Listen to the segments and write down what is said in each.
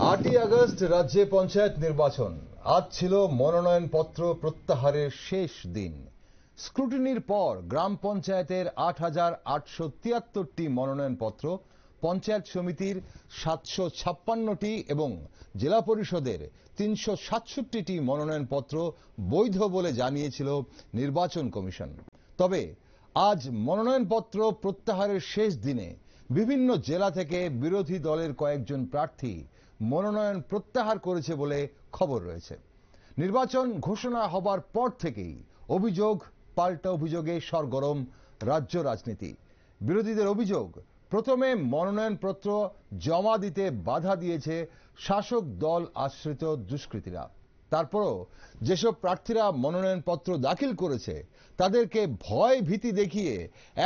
8ই August রাজ্যে পঞ্চায়েত নির্বাচন। আজ ছিল মনোনয়নপত্র প্রত্যাহারের শেষ দিন। স্ক্রুটিনির পর গ্রাম পঞ্চায়েতের 8,873টি মনোনয়নপত্র, পঞ্চায়েত সমিতির 756টি এবং জেলা পরিষদের 367টি মনোনয়নপত্র বৈধ বলে জানিয়েছিল নির্বাচন কমিশন। তবে আজ মনোনয়নপত্র প্রত্যাহারের শেষ দিনে বিভিন্ন জেলা থেকে বিরোধী দলের কয়েকজন প্রার্থী মনোনয়ন প্রত্যাহার করেছে বলে খবর রয়েছে। নির্বাচন ঘোষণা হবার পর থেকেই অভিযোগ পাল্টা অভিযোগে সরগরম রাজ্য রাজনীতি। বিরোধীদের অভিযোগ, প্রথমে মনোনয়নপত্র জমা দিতে বাধা দিয়েছে শাসক দল আশ্রিত দুষ্কৃতীরা। তারপরও যেসব প্রার্থীরা মনোনয়নপত্র দাখিল করেছে তাদেরকে ভয় ভীতি দেখিয়ে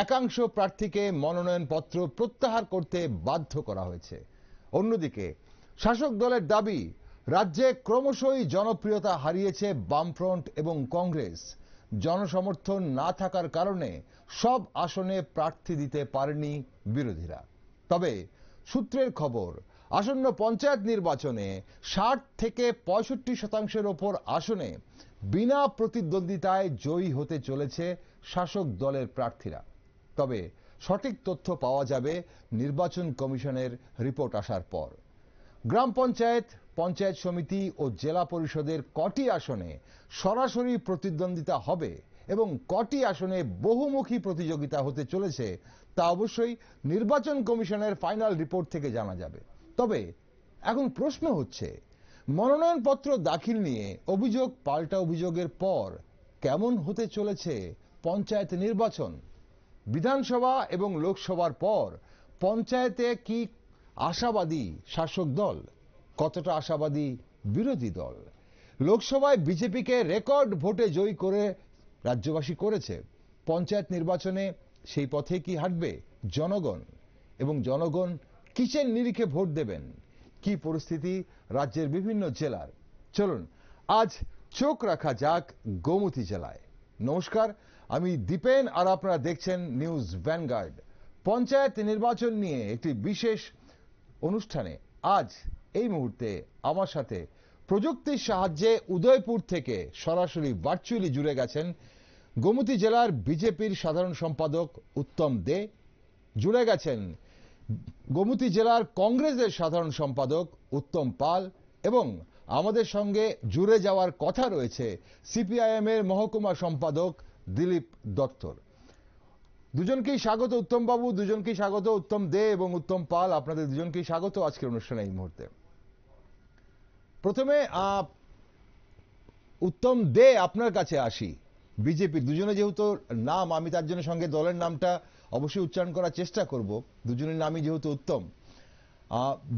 একাংশ প্রার্থীকে মনোনয়নপত্র প্রত্যাহার করতে বাধ্য করা হয়েছে। অন্যদিকে শাসক দলের দাবি, রাজ্যে ক্রমশই জনপ্রিয়তা হারিয়েছে বামফ্রন্ট এবং কংগ্রেস। জনসমর্থন না থাকার কারণে সব আসনে প্রার্থী দিতে পারেনি বিরোধীরা। তবে সূত্রের খবর, আসন্ন পঞ্চায়েত নির্বাচনে 60 থেকে 65% ওপর আসনে বিনা প্রতিদ্বন্দ্বিতায় জয়ী হতে চলেছে শাসক দলের প্রার্থীরা। তবে সঠিক তথ্য পাওয়া যাবে নির্বাচন কমিশনের রিপোর্ট আসার পর। গ্রাম পঞ্চায়েত, পঞ্চায়েত সমিতি ও জেলা পরিষদের কটি আসনে সরাসরি প্রতিদ্বন্দ্বিতা হবে এবং কটি আসনে বহুমুখী প্রতিযোগিতা হতে চলেছে তা অবশ্যই নির্বাচন কমিশনের ফাইনাল রিপোর্ট থেকে জানা যাবে। তবে এখন প্রশ্ন হচ্ছে, মনোনয়নপত্র দাখিল নিয়ে অভিযোগ পাল্টা অভিযোগের পর কেমন হতে চলেছে পঞ্চায়েত নির্বাচন? বিধানসভা এবং লোকসভার পর পঞ্চায়েতে কি আশাবাদী শাসক দল? কতটা আশাবাদী বিরোধী দল? লোকসভায় বিজেপিকে রেকর্ড ভোটে জয়ী করে রাজ্যবাসী করেছে। পঞ্চায়েত নির্বাচনে সেই পথে কি হাঁটবে জনগণ? এবং জনগণ কিসের নিরিখে ভোট দেবেন? কি পরিস্থিতি রাজ্যের বিভিন্ন জেলার? চলুন আজ চোখ রাখা যাক গোমতী জেলায়। নমস্কার, আমি দীপেন আর আপনারা দেখছেন নিউজ ভ্যানগার্ড। পঞ্চায়েত নির্বাচন নিয়ে একটি বিশেষ অনুষ্ঠানে আজ এই মুহূর্তে আমার সাথে প্রযুক্তির সাহায্যে উদয়পুর থেকে সরাসরি ভার্চুয়ালি জুড়ে গেছেন গোমতী জেলার বিজেপির সাধারণ সম্পাদক উত্তম দে, জুড়ে গেছেন গোমতী জেলার কংগ্রেসের সাধারণ সম্পাদক উত্তম পাল এবং আমাদের সঙ্গে জুড়ে যাওয়ার কথা রয়েছে সিপিআইএম এর মহকুমা সম্পাদক দিলীপ দত্তর। দুজনকেই স্বাগত উত্তম বাবু, দুজনকেই স্বাগত উত্তম দে এবং উত্তম পাল, আপনাদের দুজনকেই স্বাগত আজকের অনুষ্ঠানে এই মুহূর্তে। প্রথমে উত্তম দে আপনার কাছে আসি। বিজেপি দুজনে যেহেতু নাম, আমি তার জন্য সঙ্গে দলের নামটা অবশ্যই উচ্চারণ করার চেষ্টা করব, দুজনের নামই যেহেতু উত্তম।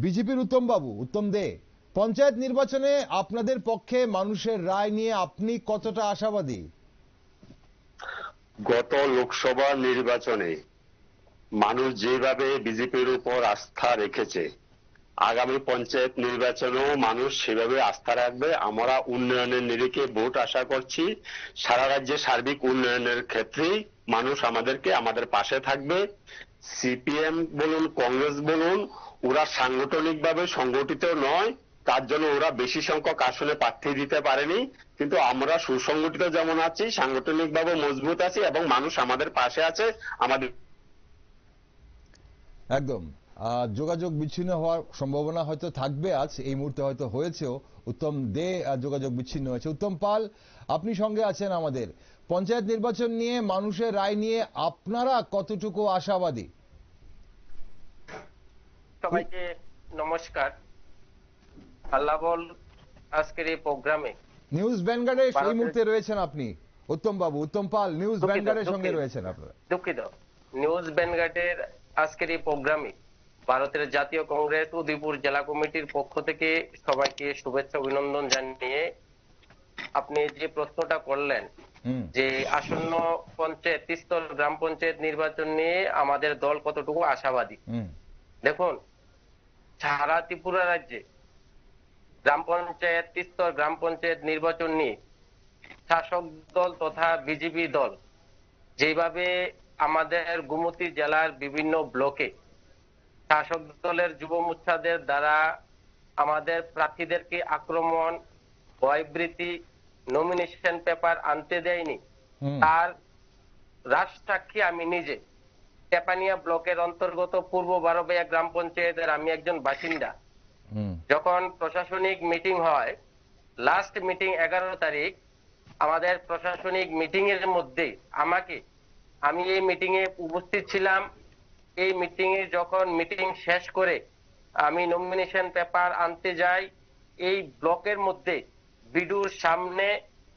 বিজেপির উত্তম বাবু, উত্তম দে, পঞ্চায়েত নির্বাচনে আপনাদের পক্ষে মানুষের রায় নিয়ে আপনি কতটা আশাবাদী? গত লোকসভা নির্বাচনে মানুষ যেভাবে বিজেপির উপর আস্থা রেখেছে, আগামী পঞ্চায়েত নির্বাচনেও মানুষ সেভাবে আস্থা রাখবে। আমরা উন্নয়নের নিরিখে ভোট আশা করছি। সারা রাজ্যে সার্বিক উন্নয়নের ক্ষেত্রেই মানুষ আমাদের পাশে থাকবে। সিপিএম বলুন, কংগ্রেস বলুন, ওরা সাংগঠনিকভাবে সংগঠিত নয়, তার জন্য ওরা বেশি সংখ্যক আসনে প্রার্থী দিতে পারেনি। কিন্তু আমরা সুসংগঠিত যেমন আছি, সাংগঠনিকভাবে মজবুত আছি এবং মানুষ আমাদের পাশে আছে। আমাদের একদম যোগাযোগ বিচ্ছিন্ন হওয়ার সম্ভাবনা হয়তো থাকবে, আজ এই মুহূর্তে হয়তো হয়েছেও। উত্তম দে যোগাযোগ বিচ্ছিন্ন হয়েছে। উত্তম পাল, আপনি সঙ্গে আছেন আমাদের। পঞ্চায়েত নির্বাচন নিয়ে মানুষের রায় নিয়ে আপনারা কতটুকু আশাবাদী? সবাইকে নমস্কার। আল্লাহ বল আজকের এই প্রোগ্রামে নিউজ ভ্যানগার্ডে এই মুহূর্তে রয়েছেন আপনি উত্তম বাবু। উত্তম পাল, নিউজ ভ্যানগার্ডের সঙ্গে রয়েছেন আপনারা। দুঃখিত, নিউজ ভ্যানগার্ডের আজকের এই প্রোগ্রামে ভারতের জাতীয় কংগ্রেস উদয়পুর জেলা কমিটির পক্ষ থেকে সবাইকে শুভেচ্ছা অভিনন্দন জানিয়ে আপনি যে প্রশ্নটা করলেন যে আসন্ন পঞ্চায়েত স্তর গ্রাম পঞ্চায়েত নির্বাচন নিয়ে আমাদের দল কতটুকু আশাবাদী, দেখুন সারা ত্রিপুরা রাজ্যে গ্রাম পঞ্চায়েত স্তর গ্রাম পঞ্চায়েত নির্বাচন নিয়ে শাসক দল তথা বিজেপি দল যেভাবে আমাদের গোমতী জেলার বিভিন্ন ব্লকে শাসক দলের যুব মোর্চাদের দ্বারা আমাদের প্রার্থীদেরকে আক্রমণ, ভয়ভীতি, নমিনেশন পেপার আনতে দেয়নি, হুম তার রাজসাক্ষী আমি নিজে। টেপানিয়া ব্লকের অন্তর্গত পূর্ব বারোবাইয়া গ্রাম পঞ্চায়েতের আমি একজন বাসিন্দা। হুম যখন প্রশাসনিক মিটিং হয়, লাস্ট মিটিং 11 তারিখ, আমাদের প্রশাসনিক মিটিং এর মধ্যে আমি এই মিটিং এ উপস্থিত ছিলাম। এই মিটিং এ যখন মিটিং শেষ করে আমি নমিনেশন পেপার আনতে যাই, এই ব্লকের মধ্যে বিডুর সামনে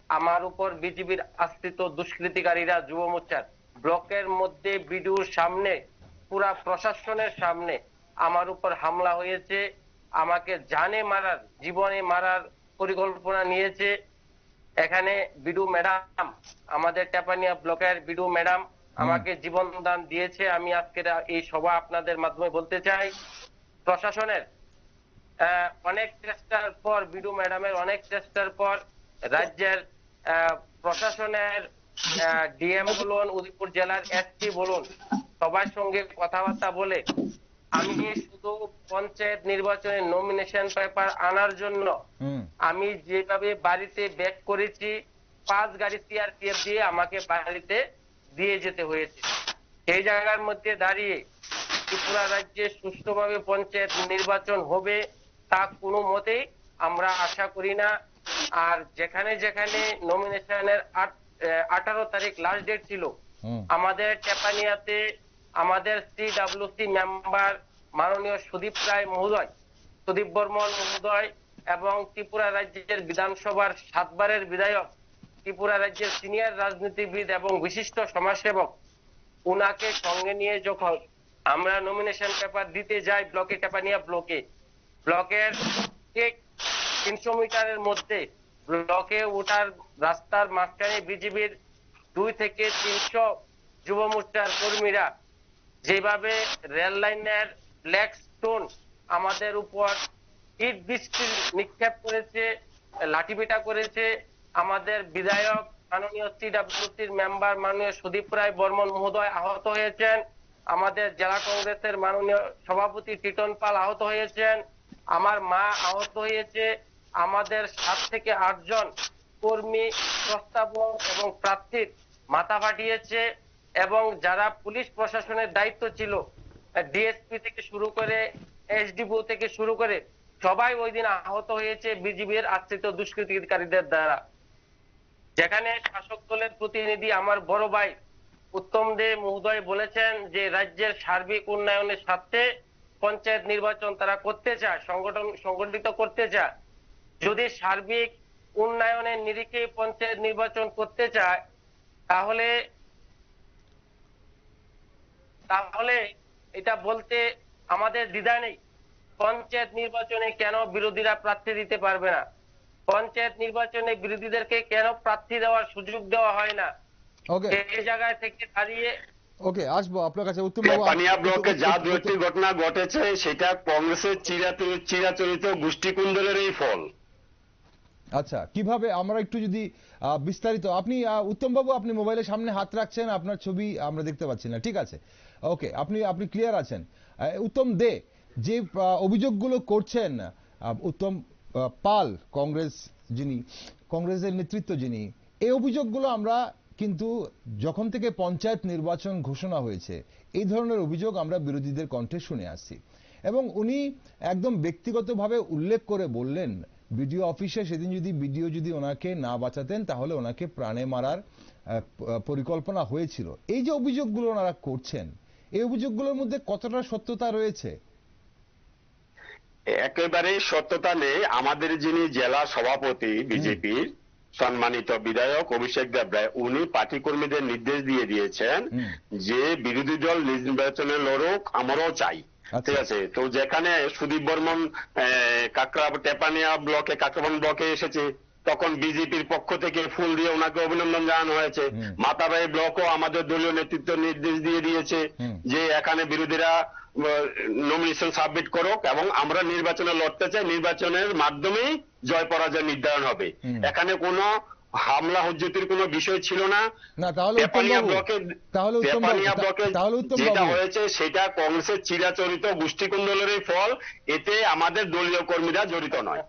আমার উপর বিজিবির আশ্রিত দুষ্কৃতিকারীরা, যুব মোর্চার ব্লকের মধ্যে বিডুর সামনে, পুরা প্রশাসনের সামনে আমার উপর হামলা হয়েছে। আমাকে জানে মারার, জীবনে মারার পরিকল্পনা নিয়েছে। এখানে বিডু ম্যাডাম, আমাদের টেপানিয়া ব্লকের বিডু ম্যাডাম আমাকে জীবন দান দিয়েছে। আমি আজকের এই সভা আপনাদের মাধ্যমে বলতে চাই, প্রশাসনের অনেক চেষ্টার পর, বিডু ম্যাডামের অনেক চেষ্টার পর, রাজ্যের প্রশাসনের ডিএম বলুন, উদয়পুর জেলার এসপি বলুন, সবার সঙ্গে কথাবার্তা বলে আমি শুধু পঞ্চায়েত নির্বাচনে নমিনেশন পেপার আনার জন্য হুম আমি যেভাবে বাড়িতে ব্যাক করেছি, 5 গাড়ি সিআরপিএফ দিয়ে আমাকে বাড়িতে দিয়ে যেতে হয়েছে। সেই জায়গার মধ্যে দাঁড়িয়ে ত্রিপুরা রাজ্যে সুষ্ঠুভাবে পঞ্চায়েত নির্বাচন হবে তা কোনো মতেই আমরা আশা করি না। আর যেখানে যেখানে নমিনেশনের 18 তারিখ লাস্ট ডেট ছিল, হুম আমাদের টেপানিয়াতে আমাদের সিডব্লিউসি মেম্বার মাননীয় সুদীপ রায় মহোদয়, সুদীপ বর্মন মহোদয় এবং ত্রিপুরা রাজ্যের বিধানসভার 7 বারের বিধায়ক, ত্রিপুরা রাজ্যের সিনিয়র রাজনীতিবিদ এবং বিশিষ্ট সমাজসেবক, উনাকে সঙ্গে নিয়ে যখন আমরা নমিনেশন পেপার দিতে যাই ব্লকে, টেপানিয়া ব্লকের ঠিক 300 মিটারের মধ্যে ব্লকে ওঠার রাস্তার মাঝখানে বিজিবির 2 থেকে 300 যুব মোর্চার কর্মীরা যেভাবে রেল লাইনের ব্ল্যাক স্টোন আমাদের উপর ইট বৃষ্টি নিক্ষেপ করেছে, লাঠিপেটা করেছে। আমাদের বিধায়ক মাননীয় সিডব্লিউসির মেম্বার মাননীয় সুদীপ রায় বর্মন মহোদয় আহত হয়েছেন। আমাদের জেলা কংগ্রেসের মাননীয় সভাপতি টিটন পাল আহত হয়েছেন। আমার মা আহত হয়েছে। আমাদের 7 থেকে 8 জন কর্মী, প্রস্তাবক এবং প্রার্থীর মাথা ফাটিয়েছে। এবং যারা পুলিশ প্রশাসনের দায়িত্ব ছিল, ডিএসপি থেকে শুরু করে এসডিপিও থেকে শুরু করে সবাই ওই দিন আহত হয়েছে বিজিবির আশ্রিত দুষ্কৃতিকারীদের দ্বারা। যেখানে শাসক দলের প্রতিনিধি আমার বড় ভাই উত্তম দে মহোদয় বলেছেন যে রাজ্যের সার্বিক উন্নয়নের স্বার্থে পঞ্চায়েত নির্বাচন তারা করতে চায়, সংগঠিত করতে চায়। যদি সার্বিক উন্নয়নের নিরিখে পঞ্চায়েত নির্বাচন করতে চায়, তাহলে এটা বলতে আমাদের দ্বিধা নেই। পঞ্চায়েত নির্বাচনে কেন বিরোধীরা প্রার্থী দিতে পারবে না? পঞ্চায়েত নির্বাচনে বিরোধীদেরকে কেন প্রার্থী দেওয়ার সুযোগ দেওয়া হয় না? ওকে এই জায়গায় থেকে দাঁড়িয়ে ওকে আসবো আপনার কাছে উত্তম বাবু। টেপানিয়া ব্লকে যা দুটি ঘটনা ঘটেছে সেটা কংগ্রেসের চিরাচরিত গোষ্ঠীকুন্দলের এই ফল। আচ্ছা, কিভাবে আমরা একটু যদি বিস্তারিত, আপনি উত্তম বাবু আপনি মোবাইলের সামনে হাত রাখছেন, আপনার ছবি আমরা দেখতে পাচ্ছি না, ঠিক আছে, ওকে, আপনি ক্লিয়ার আছেন। উত্তম দে যে অভিযোগগুলো করছেন, উত্তম পাল কংগ্রেসের নেতৃত্ব যিনি, এই অভিযোগগুলো আমরা কিন্তু যখন থেকে পঞ্চায়েত নির্বাচন ঘোষণা হয়েছে এই ধরনের অভিযোগ আমরা বিরোধীদের কণ্ঠে শুনে আসছি। এবং উনি একদম ব্যক্তিগতভাবে উল্লেখ করে বললেন বিডিও অফিসে সেদিন যদি বিডিও যদি ওনাকে না বাঁচাতেন তাহলে ওনাকে প্রাণে মারার পরিকল্পনা হয়েছিল। এই যে অভিযোগগুলো ওনারা করছেন, এই অভিযোগগুলোর মধ্যে কতটা সত্যতা রয়েছে? একেবারে সত্যতা নেই। আমাদের যিনি জেলা সভাপতি বিজেপির সম্মানিত বিধায়ক অভিষেক দেবরায়, উনি পার্টি কর্মীদের নির্দেশ দিয়ে দিয়েছেন যে বিরোধী দল নির্বাচনে লড়ুক, আমরাও চাই, ঠিক আছে। তো যেখানে সুদীপ বর্মন টেপানিয়া ব্লকে, কাকরাবন ব্লকে এসেছে, তখন বিজেপির পক্ষ থেকে ফুল দিয়ে ওনাকে অভিনন্দন জানানো হয়েছে। মাতাবাড়ি ব্লকও আমাদের দলীয় নেতৃত্ব নির্দেশ দিয়ে দিয়েছে যে এখানে বিরোধীরা নমিনেশন সাবমিট করুক এবং আমরা নির্বাচনে লড়তে চাই, নির্বাচনের মাধ্যমেই জয় পরাজয় নির্ধারণ হবে। এখানে কোনো হামলা হুজ্জতির কোনো বিষয় ছিল না। না তাহলে তেপানিয়া উত্তমবাবু, ব্লকে তাহলে তেপানিয়া উত্তমবাবু, ব্লকে তাহলে যেটা উত্তমবাবু, হয়েছে সেটা কংগ্রেসের চিরাচরিত গোষ্ঠীকুন্দলেরই ফল, এতে আমাদের দলীয় কর্মীরা জড়িত নয়।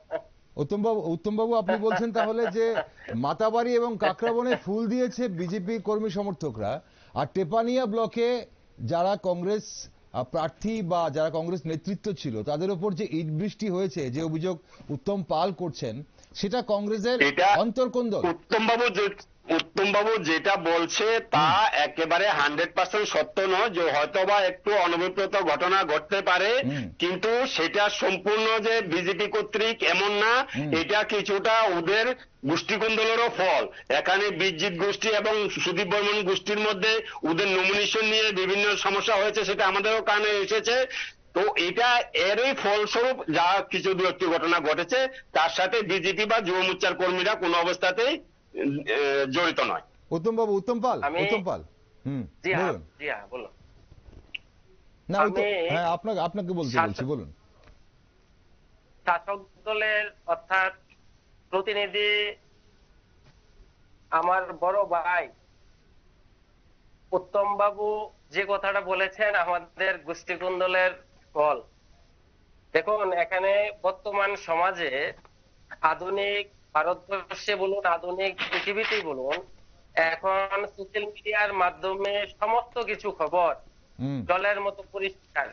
উত্তমবাবু আপনি বলছেন তাহলে যে মাতাবাড়ি এবং কাকরাবনে ফুল দিয়েছে বিজেপি কর্মী সমর্থকরা, আর টেপানিয়া ব্লকে যারা কংগ্রেস প্রার্থী বা যারা কংগ্রেস নেতৃত্ব ছিল তাদের উপর যে ইট বৃষ্টি হয়েছে, যে অভিযোগ উত্তম পাল করছেন, সেটা কংগ্রেসের এটা অন্তর্কোন্দল। উত্তমবাবু যেটা বলছে তা একেবারে 100% সত্য নয়, যে হয়তোবা একটু অনভিপ্রেত ঘটনা ঘটতে পারে, কিন্তু সেটা সম্পূর্ণ যে বিজেপি কর্তৃক এমন না, এটা কিছুটা ওদের গোষ্ঠীকুন্দলেরও ফল। এখানে বিজিত গোষ্ঠী এবং সুদীপ বর্মন গোষ্ঠীর মধ্যে ওদের নমিনেশন নিয়ে বিভিন্ন সমস্যা হয়েছে, সেটা আমাদেরও কানে এসেছে। তো এটা এরই ফলস্বরূপ যা কিছু দু একটি ঘটনা ঘটেছে, তার সাথে বিজেপি বা যুব মোর্চার কর্মীরা কোনো অবস্থাতেই জড়িত নয়। উত্তমবাবু, উত্তম পাল, জি হ্যাঁ, বলুন। জি হ্যাঁ, বলুন। না হ্যাঁ, আপনাকে বলছি, বলুন। শাসক দলের অর্থাৎ প্রতিনিধি আমার বড় ভাই উত্তম বাবু যে কথাটা বলেছেন আমাদের গোষ্ঠীকুন্দলের ফল। দেখুন, এখানে বর্তমান সমাজে আধুনিক ভারতবর্ষে বলুন, আধুনিক পৃথিবীতেই বলুন, এখন সোশ্যাল মিডিয়ার মাধ্যমে সমস্ত কিছু খবর জলের মতো পরিষ্কার।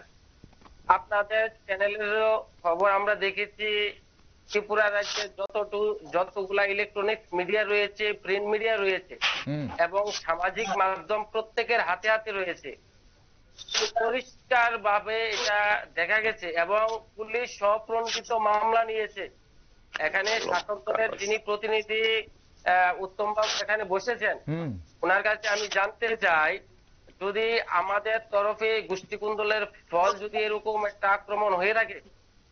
আপনাদের চ্যানেলেরও খবর আমরা দেখেছি, ত্রিপুরা রাজ্যে যতগুলা ইলেকট্রনিক্স মিডিয়া রয়েছে, প্রিন্ট মিডিয়া রয়েছে এবং সামাজিক মাধ্যম প্রত্যেকের হাতে হাতে রয়েছে, পরিষ্কার ভাবে এটা দেখা গেছে এবং পুলিশ স্বপ্রণোদিত মামলা নিয়েছে। এখানে শাসক দলের যিনি প্রতিনিধি উত্তম বাবু এখানে বসেছেন, ওনার কাছে আমি জানতে চাই, যদি আমাদের তরফে গোষ্ঠীকুন্দলের ফল যদি এরকম একটা আক্রমণ হয়ে থাকে,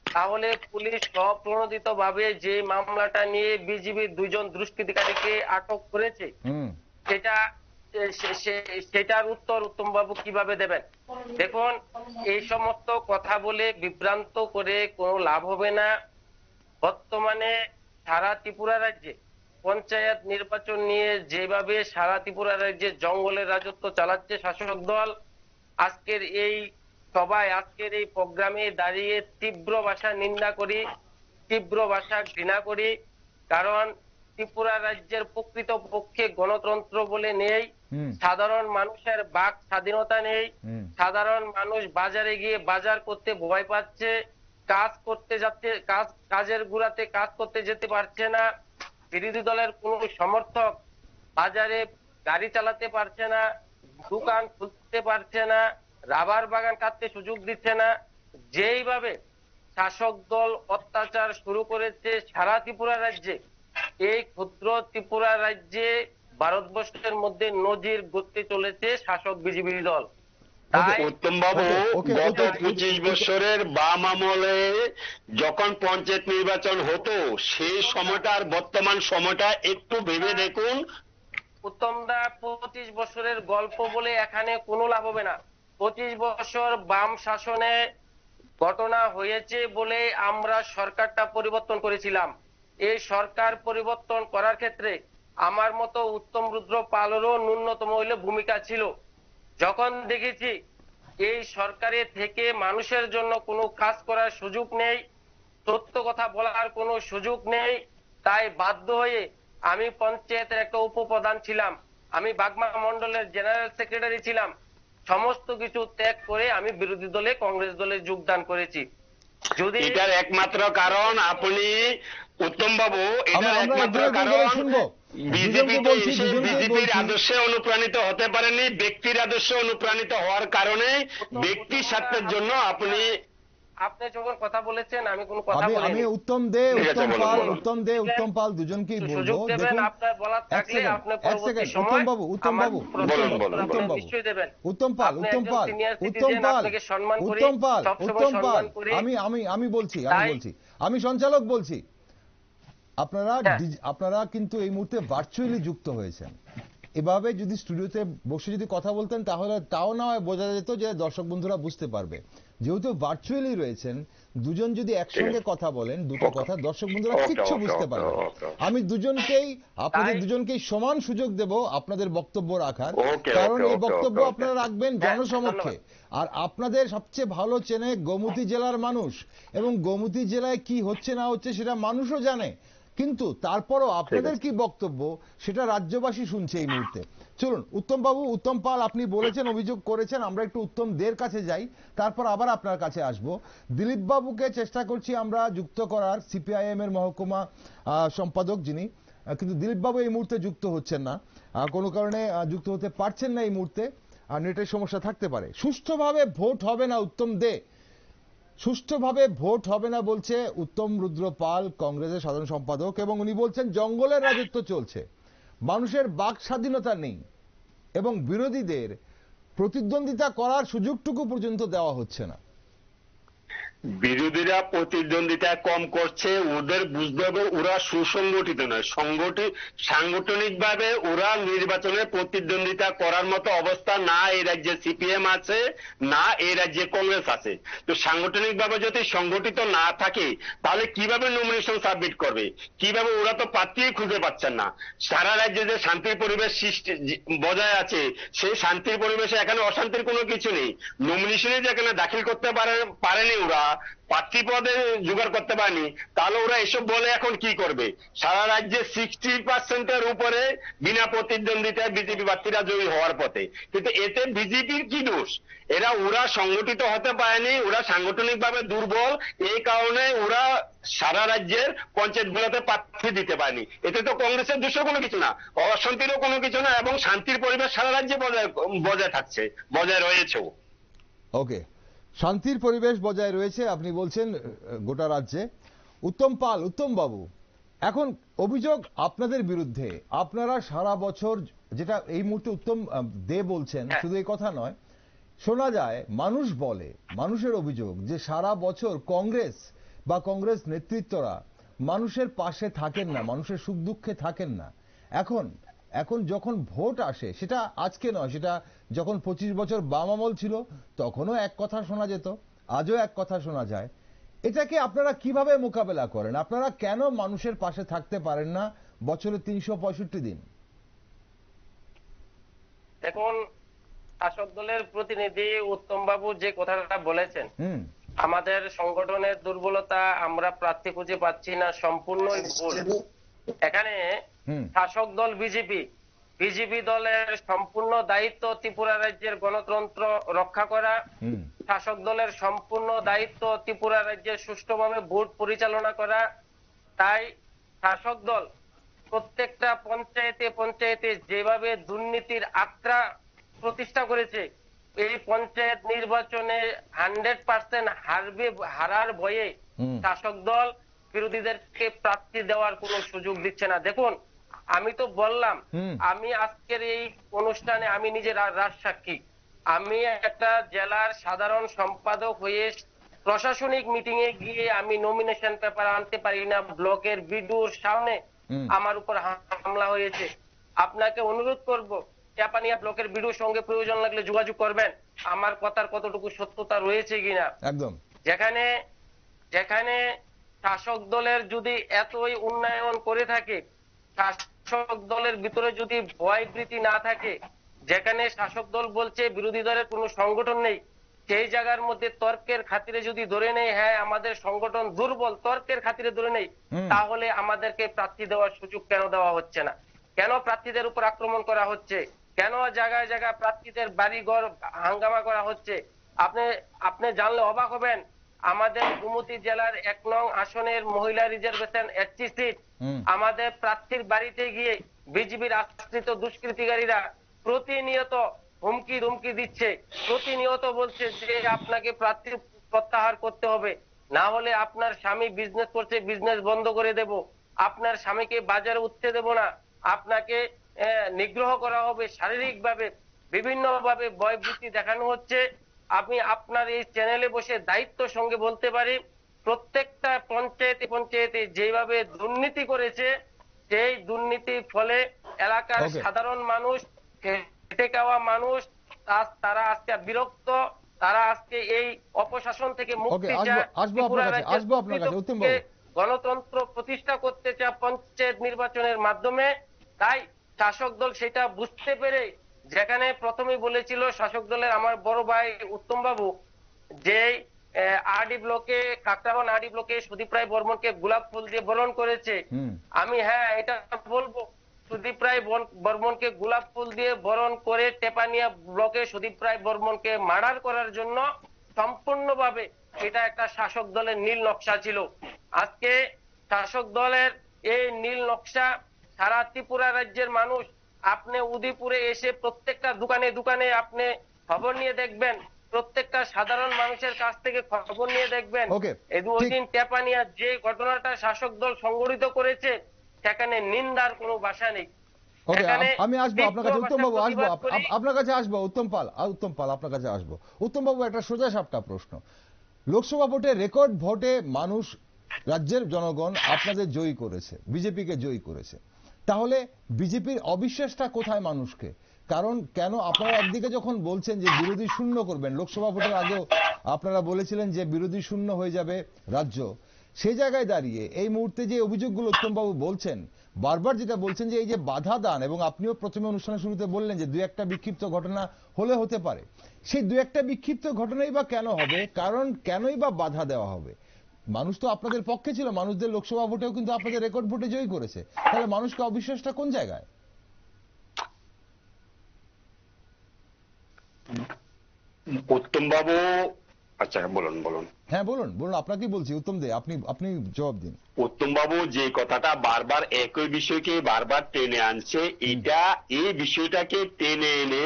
তাহলে পুলিশ স্বপ্রণোদিত ভাবে যে মামলাটা নিয়ে বিজিবির 2 জন দুষ্কৃতিকারীকে আটক করেছে, সেটার উত্তর উত্তম বাবু কিভাবে দেবেন? দেখুন, এই সমস্ত কথা বলে বিভ্রান্ত করে কোনো লাভ হবে না। বর্তমানে সারা ত্রিপুরা রাজ্যে পঞ্চায়েত নির্বাচন নিয়ে যেভাবে সারা ত্রিপুরা রাজ্যে জঙ্গলের রাজত্ব চালাচ্ছে শাসক দল, আজকের এই সবাই, আজকের এই প্রোগ্রামে দাঁড়িয়ে তীব্র ভাষা নিন্দা করি, তীব্র ভাষা ঘৃণা করি। কারণ ত্রিপুরা রাজ্যের প্রকৃত পক্ষে গণতন্ত্র বলে নেই, সাধারণ মানুষের বাক স্বাধীনতা নেই, সাধারণ মানুষ বাজারে গিয়ে বাজার করতে ভয় পাচ্ছে, কাজ করতে যাচ্ছে, কাজের গুড়াতে কাজ করতে যেতে পারছে না, বিরোধী দলের কোন সমর্থক বাজারে গাড়ি চালাতে পারছে না, দোকান খুলতে পারছে না, রাবার বাগান কাটতে সুযোগ দিচ্ছে না। যেইভাবে শাসক দল অত্যাচার শুরু করেছে সারা ত্রিপুরা রাজ্যে, এই ক্ষুদ্র ত্রিপুরা রাজ্যে ভারতবর্ষের মধ্যে নজির গড়তে চলেছে শাসক বিজেপি দল। উত্তম বাবু, গত 25 বছরের বাম আমলে যখন পঞ্চায়েত নির্বাচন হতো, সেই সময়টা আর বর্তমান সময়টা একটু ভেবে দেখুন। উত্তমদা, 25 বছরের গল্প বলে এখানে কোনো লাভ হবে না। 25 বছর বাম শাসনে ঘটনা হয়েছে বলে আমরা সরকারটা পরিবর্তন করেছিলাম। এই সরকার পরিবর্তন করার ক্ষেত্রে আমার মতো উত্তম রুদ্র পালেরও ন্যূনতম হইলে ভূমিকা ছিল। যখন দেখেছি এই সরকারের থেকে মানুষের জন্য কোনো কাজ করার সুযোগ নেই, সত্য কথা বলার কোনো সুযোগ নেই, তাই বাধ্য হয়ে আমি পঞ্চায়েতের একটা উপপ্রধান ছিলাম, আমি বাগমা মন্ডলের জেনারেল সেক্রেটারি ছিলাম, সমস্ত কিছু ত্যাগ করে আমি বিরোধী দলে কংগ্রেস দলে যোগদান করেছি। যদি এটার একমাত্র কারণ আপনি, উত্তম বাবু, এটার একমাত্র কারণ বিজেপির আদর্শে অনুপ্রাণিত হতে পারেননি, ব্যক্তির আদর্শে অনুপ্রাণিত হওয়ার কারণে ব্যক্তি স্বার্থের জন্য আপনি যখন কথা বলেছেন আমি কোনো কথা বলিনি। আমি উত্তম পাল দুজনকেই বলবো, দেখুন আপনার বলার থাকলে আপনি পরবর্তী সময় উত্তম পাল, আমি বলছি, আমি সঞ্চালক বলছি, আপনারা কিন্তু এই মুহূর্তে ভার্চুয়ালি যুক্ত হয়েছেন। এভাবে যদি স্টুডিওতে বসে যদি কথা বলতেন তাহলে তাও না হয় বোঝা যেত যে দর্শক বন্ধুরা বুঝতে পারবে। যেহেতু ভার্চুয়ালি রয়েছেন, দুজন যদি একসঙ্গে কথা বলেন দুটো কথা, দর্শক বন্ধুরা ওকে কিচ্ছু ওকে বুঝতে ওকে পারবে না। ওকে আমি আপনাদের তাই- দুজনকেই সমান সুযোগ দেব আপনাদের বক্তব্য রাখার, ওকে কারণ ওকে এই ওকে বক্তব্য ওকে আপনারা রাখবেন হ্যাঁ, জনসমক্ষে। আর আপনাদের সবচেয়ে ভালো চেনে গোমতী জেলার মানুষ, এবং গোমতী জেলায় কি হচ্ছে না হচ্ছে সেটা মানুষও জানে, কিন্তু তারপরও আপনাদের কি বক্তব্য সেটা রাজ্যবাসী শুনছে এই মুহূর্তে। চলুন উত্তম বাবু, উত্তম পাল, আপনি বলেছেন, অভিযোগ করেছেন, আমরা একটু উত্তম দের কাছে যাই, তারপর আবার আপনার কাছে আসব। দিলীপ বাবুকে চেষ্টা করছি আমরা যুক্ত করার, সিপিআইএম এর মহকুমা সম্পাদক যিনি, কিন্তু দিলীপ বাবু এই মুহূর্তে যুক্ত হচ্ছেন না, কোনো কারণে যুক্ত হতে পারছেন না এই মুহূর্তে, আর নেটের সমস্যা থাকতে পারে। সুষ্ঠুভাবে ভোট হবে না উত্তম দে, সুষ্ঠুভাবে ভোট হবে না বলছে উত্তম রুদ্র পাল, কংগ্রেসের সাধারণ সম্পাদক, এবং উনি বলছেন জঙ্গলের রাজত্ব চলছে, মানুষের বাক স্বাধীনতা নেই, এবং বিরোধীদের প্রতিদ্বন্দ্বিতা করার সুযোগটুকু পর্যন্ত দেওয়া হচ্ছে না। বিরোধীরা প্রতিদ্বন্দ্বিতা কম করছে, ওদের বুঝতে হবে ওরা সুসংগঠিত নয়, সাংগঠনিক ভাবে ওরা নির্বাচনে প্রতিদ্বন্দ্বিতা করার মতো অবস্থা না এই রাজ্যে সিপিএম আছে, না এই রাজ্যে কংগ্রেস আছে। তো সাংগঠনিক ভাবে যদি সংগঠিত না থাকে তাহলে কিভাবে নমিনেশন সাবমিট করবে, কিভাবে? ওরা তো প্রার্থী খুঁজে পাচ্ছেন না। সারা রাজ্যে যে শান্তির পরিবেশ সৃষ্টি বজায় আছে, সেই শান্তির পরিবেশে এখানে অশান্তির কোনো কিছু নেই। নমিনেশনে যেখানে দাখিল করতে পারেনি ওরা, প্রার্থী পদে জোগাড় করতে পারেনি, তাহলে ওরা এসব বলে এখন কি করবে? সারা রাজ্যে 60% উপরে বিনা প্রতিদ্বন্দ্বিতায় বিজেপি প্রার্থীরা জয়ী হওয়ার পথে, কিন্তু এতে বিজেপির কি দোষ? ওরা সংগঠিত হতে পারেনি, ওরা সাংগঠনিক ভাবে দুর্বল, এই কারণে ওরা সারা রাজ্যের পঞ্চায়েত গুলোতে প্রার্থী দিতে পারেনি। এতে তো কংগ্রেসের দোষের কোনো কিছু না, অশান্তিরও কোনো কিছু না, এবং শান্তির পরিবেশ সারা রাজ্যে বজায় থাকছে, বজায় রয়েছেও। ওকে, শান্তির পরিবেশ বজায় রয়েছে আপনি বলছেন গোটা রাজ্যে। উত্তম পাল, উত্তম বাবু, এখন অভিযোগ আপনাদের বিরুদ্ধে, আপনারা সারা বছর, যেটা এই মুহূর্তে উত্তম দে বলছেন, শুধু এই কথা নয়, শোনা যায়, মানুষ বলে, মানুষের অভিযোগ যে সারা বছর কংগ্রেস বা কংগ্রেস নেতৃত্বরা মানুষের পাশে থাকেন না, মানুষের সুখ দুঃখে থাকেন না। এখন এখন যখন ভোট আসে, সেটা আজকে নয়, সেটা যখন 25 বছর বাম আমল ছিল তখনও এক কথা শোনা যেত, আজও এক কথা শোনা যায়। এটাকে আপনারা কিভাবে মোকাবেলা করেন? আপনারা কেন মানুষের পাশে থাকতে পারেন না বছরে 365 দিন? দেখুন, শাসক দলের প্রতিনিধি উত্তম বাবু যে কথাটা বলেছেন, আমাদের সংগঠনের দুর্বলতা, আমরা প্রার্থী খুঁজে পাচ্ছি না, সম্পূর্ণই ভুল। এখানে শাসক দল বিজেপি দলের সম্পূর্ণ দায়িত্ব ত্রিপুরা রাজ্যের গণতন্ত্র রক্ষা করা, শাসক দলের সম্পূর্ণ দায়িত্ব ত্রিপুরা রাজ্যের সুষ্ঠুভাবে ভোট পরিচালনা করা। তাই শাসক দল প্রত্যেকটা পঞ্চায়েতে যেভাবে দুর্নীতির আখড়া প্রতিষ্ঠা করেছে, এই পঞ্চায়েত নির্বাচনে 100% হারার ভয়ে শাসক দল বিরোধীদেরকে প্রার্থী দেওয়ার কোনো সুযোগ দিচ্ছে না। দেখুন, আমি তো বললাম, আমি আজকের এই অনুষ্ঠানে আমি নিজের রাজসাক্ষী। আমি একটা জেলার সাধারণ সম্পাদক হয়ে প্রশাসনিক মিটিং এ গিয়ে আমি নমিনেশন পেপার আনতে পারি না, ব্লকের বিডিওর সামনে আমার উপর হামলা হয়েছে। আপনাকে অনুরোধ করব, চাপানিয়া ব্লকের বিডিওর সঙ্গে প্রয়োজন লাগলে যোগাযোগ করবেন, আমার কথার কতটুকু সত্যতা রয়েছে কিনা। একদম, যেখানে শাসক দলের যদি এতই উন্নয়ন করে থাকে, শাসক দলের ভিতরে যদি ভয় ভীতি না থাকে, যেখানে শাসক দল বলছে বিরোধী দলের কোনো সংগঠন নেই, সেই জায়গার মধ্যে তর্কের খাতিরে যদি ধরে নেই হ্যাঁ আমাদের সংগঠন দুর্বল, তর্কের খাতিরে ধরে নেই, তাহলে আমাদেরকে প্রার্থী দেওয়ার সুযোগ কেন দেওয়া হচ্ছে না? কেন প্রার্থীদের উপর আক্রমণ করা হচ্ছে? কেন জায়গায় জায়গায় প্রার্থীদের বাড়িঘর হাঙ্গামা করা হচ্ছে? আপনি জানলে অবাক হবেন, আমাদের গোমতী জেলার 1 নং আসনের মহিলা রিজার্ভেশন এসসি সিট, আমাদের প্রার্থীর বাড়িতে গিয়ে বিজেপির আশ্রিত দুষ্কৃতিকারীরা প্রতিনিয়ত হুমকি দিচ্ছে, প্রতিনিয়ত বলছে যে আপনাকে প্রার্থী প্রত্যাহার করতে হবে, না হলে আপনার স্বামী বিজনেস করছে, বিজনেস বন্ধ করে দেব, আপনার স্বামীকে বাজারে উঠতে দেব না, আপনাকে নিগ্রহ করা হবে, শারীরিক ভাবে বিভিন্ন ভাবে ভয়ভীতি দেখানো হচ্ছে। আমি আপনার এই চ্যানেলে বসে দায়িত্বের সঙ্গে বলতে পারি, প্রত্যেকটা পঞ্চায়েতে যেভাবে দুর্নীতি করেছে, সেই দুর্নীতির ফলে এলাকার Okay. সাধারণ মানুষ, খেটে খাওয়া মানুষ, তারা আজকে বিরক্ত, তারা আজকে এই অপশাসন থেকে মুক্তি Okay, চায়, আসবো আপনার কাছে, আসবো আপনার কাছে, উত্তম বাবু। গণতন্ত্র প্রতিষ্ঠা করতে চায় পঞ্চায়েত নির্বাচনের মাধ্যমে। তাই শাসক দল সেটা বুঝতে পেরে, যেখানে প্রথমেই বলেছিল শাসক দলের আমার বড় ভাই উত্তম বাবু, যে আরডি ব্লকে, কাকরাবন আরডি ব্লকে সুদীপ রায় বর্মনকে গোলাপ ফুল দিয়ে বরণ করেছে। হুম। আমি হ্যাঁ এটা বলবো, সুদীপ রায় বর্মনকে গোলাপ ফুল দিয়ে বরণ করে টেপানিয়া ব্লকে সুদীপ রায় বর্মনকে মার্ডার করার জন্য সম্পূর্ণভাবে এটা একটা শাসক দলের নীল নকশা ছিল। আজকে শাসক দলের এই নীল নকশা সারা ত্রিপুরা রাজ্যের মানুষ, আপনি উদয়পুরে এসে প্রত্যেকটা দোকানে দোকানে আপনি খবর নিয়ে দেখবেন, প্রত্যেকটা সাধারণ মানুষের কাছ থেকে খবর নিয়ে দেখবেন। Okay, ওই দিন টেপানিয়া যে ঘটনাটা শাসক দল সংগঠিত করেছে, সেখানে নিন্দার কোনো ভাষা নেই। ওকে, এখানে আমি আসবো আপনার কাছে, উত্তম বাবু আসবো, প্রতিবাদ করি। আপনার কাছে আসবো, উত্তম পাল আপনার কাছে আসবো। উত্তম বাবু, একটা সোজা সাপটা প্রশ্ন। লোকসভা ভোটে রেকর্ড ভোটে মানুষ, রাজ্যের জনগণ আপনাদের জয়ী করেছে, বিজেপিকে জয়ী করেছে। তাহলে বিজেপির অবিশ্বাসটা কোথায় মানুষকে? কারণ কেন আপনারা একদিকে যখন বলছেন যে বিরোধী শূন্য করবেন, লোকসভা ভোটের আগেও আপনারা বলেছিলেন যে বিরোধী শূন্য হয়ে যাবে রাজ্য, সেই জায়গায় দাঁড়িয়ে এই মুহূর্তে যে অভিযোগগুলো উত্তমবাবু বলছেন, বারবার যেটা বলছেন যে এই যে বাধা দান, এবং আপনিও প্রথমে অনুষ্ঠানের শুরুতে বললেন যে দু একটা বিক্ষিপ্ত ঘটনা হলে হতে পারে, সেই দু একটা বিক্ষিপ্ত ঘটনাই বা কেন হবে? কারণ কেনই বা বাধা দেওয়া হবে? মানুষ তো আপনাদের পক্ষে ছিল, মানুষদের লোকসভা ভোটেও কিন্তু আপনাদের রেকর্ড ভোটে জয়ী করেছে। তাহলে মানুষকে অবিশ্বাসটা কোন জায়গায়? উত্তম বাবু, আচ্ছা বলুন বলুন। হ্যাঁ বলুন বলুন, আপনাকেই বলছি উত্তম দে, আপনি জবাব দিন। উত্তম বাবু যে কথাটা বারবার একই বিষয়কে বারবার টেনে আনছে, এটা এই বিষয়টাকে টেনে এনে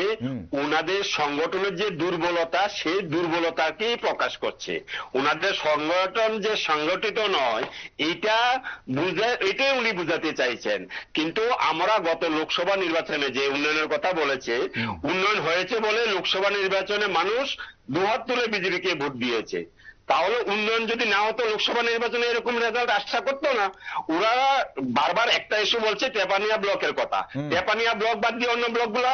ওনাদের সংগঠনের যে দুর্বলতা, সেই দুর্বলতাকেই প্রকাশ করছে। ওনাদের সংগঠন যে সংগঠিত নয়, এটাই উনি বুঝাতে চাইছেন। কিন্তু আমরা গত লোকসভা নির্বাচনে যে উন্নয়নের কথা বলেছে, উন্নয়ন হয়েছে বলে লোকসভা নির্বাচনে মানুষ দুহাত তুলে বিজেপিকে ভোট দিয়েছে। তাহলে উন্নয়ন যদি না হতো, লোকসভা নির্বাচনে এরকম রেজাল্ট আশা করতো না। ওরা বারবার একটা ইস্যু বলছে টেপানিয়া ব্লকের কথা। টেপানিয়া ব্লক বাদ দিয়ে অন্য ব্লক গুলা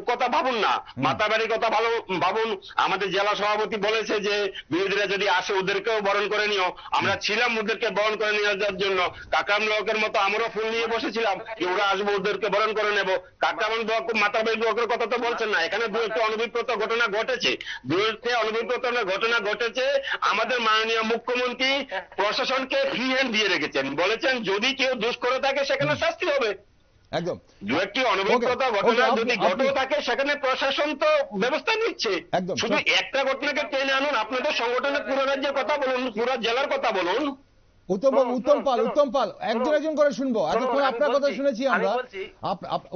কথা ভাবুন না, মাতাবাড়ির কথা ভালো ভাবুন। আমাদের জেলা সভাপতি বলেছে যে বিরোধীরা যদি আসে ওদেরকেও বরণ করে নিও। আমরা ছিলাম ওদেরকে বরণ করে নিয়ে যাওয়ার জন্য। কাকরাম ব্লকের মতো আমরাও ফুল নিয়ে বসেছিলাম যে ওরা আসবো, ওদেরকে বরণ করে নেব। কাকরাম ব্লক, মাতাবাড়ি ব্লকের কথা তো বলছেন না। এখানে দু একটা অনভিপ্রেত ঘটনা ঘটেছে, ঘটনা ঘটেছে। আমাদের মাননীয় মুখ্যমন্ত্রী প্রশাসনকে ফ্রি হ্যান্ড দিয়ে রেখেছেন, বলেছেন যদি কেউ দোষ করে থাকে সেখানে শাস্তি হবে। একদম। দু একটি অনভিপ্রেত ঘটনা যদি ঘটেও থাকে, সেখানে প্রশাসন তো ব্যবস্থা নিচ্ছে। একদম। শুধু একটা ঘটনাকে টেনে আনুন, আপনাদের সংগঠনের পুরো রাজ্যের কথা বলুন, পুরো জেলার কথা বলুন। উত্তম পাল একজন করে শুনবো। এতক্ষণ আপনার কথা শুনেছি আমরা।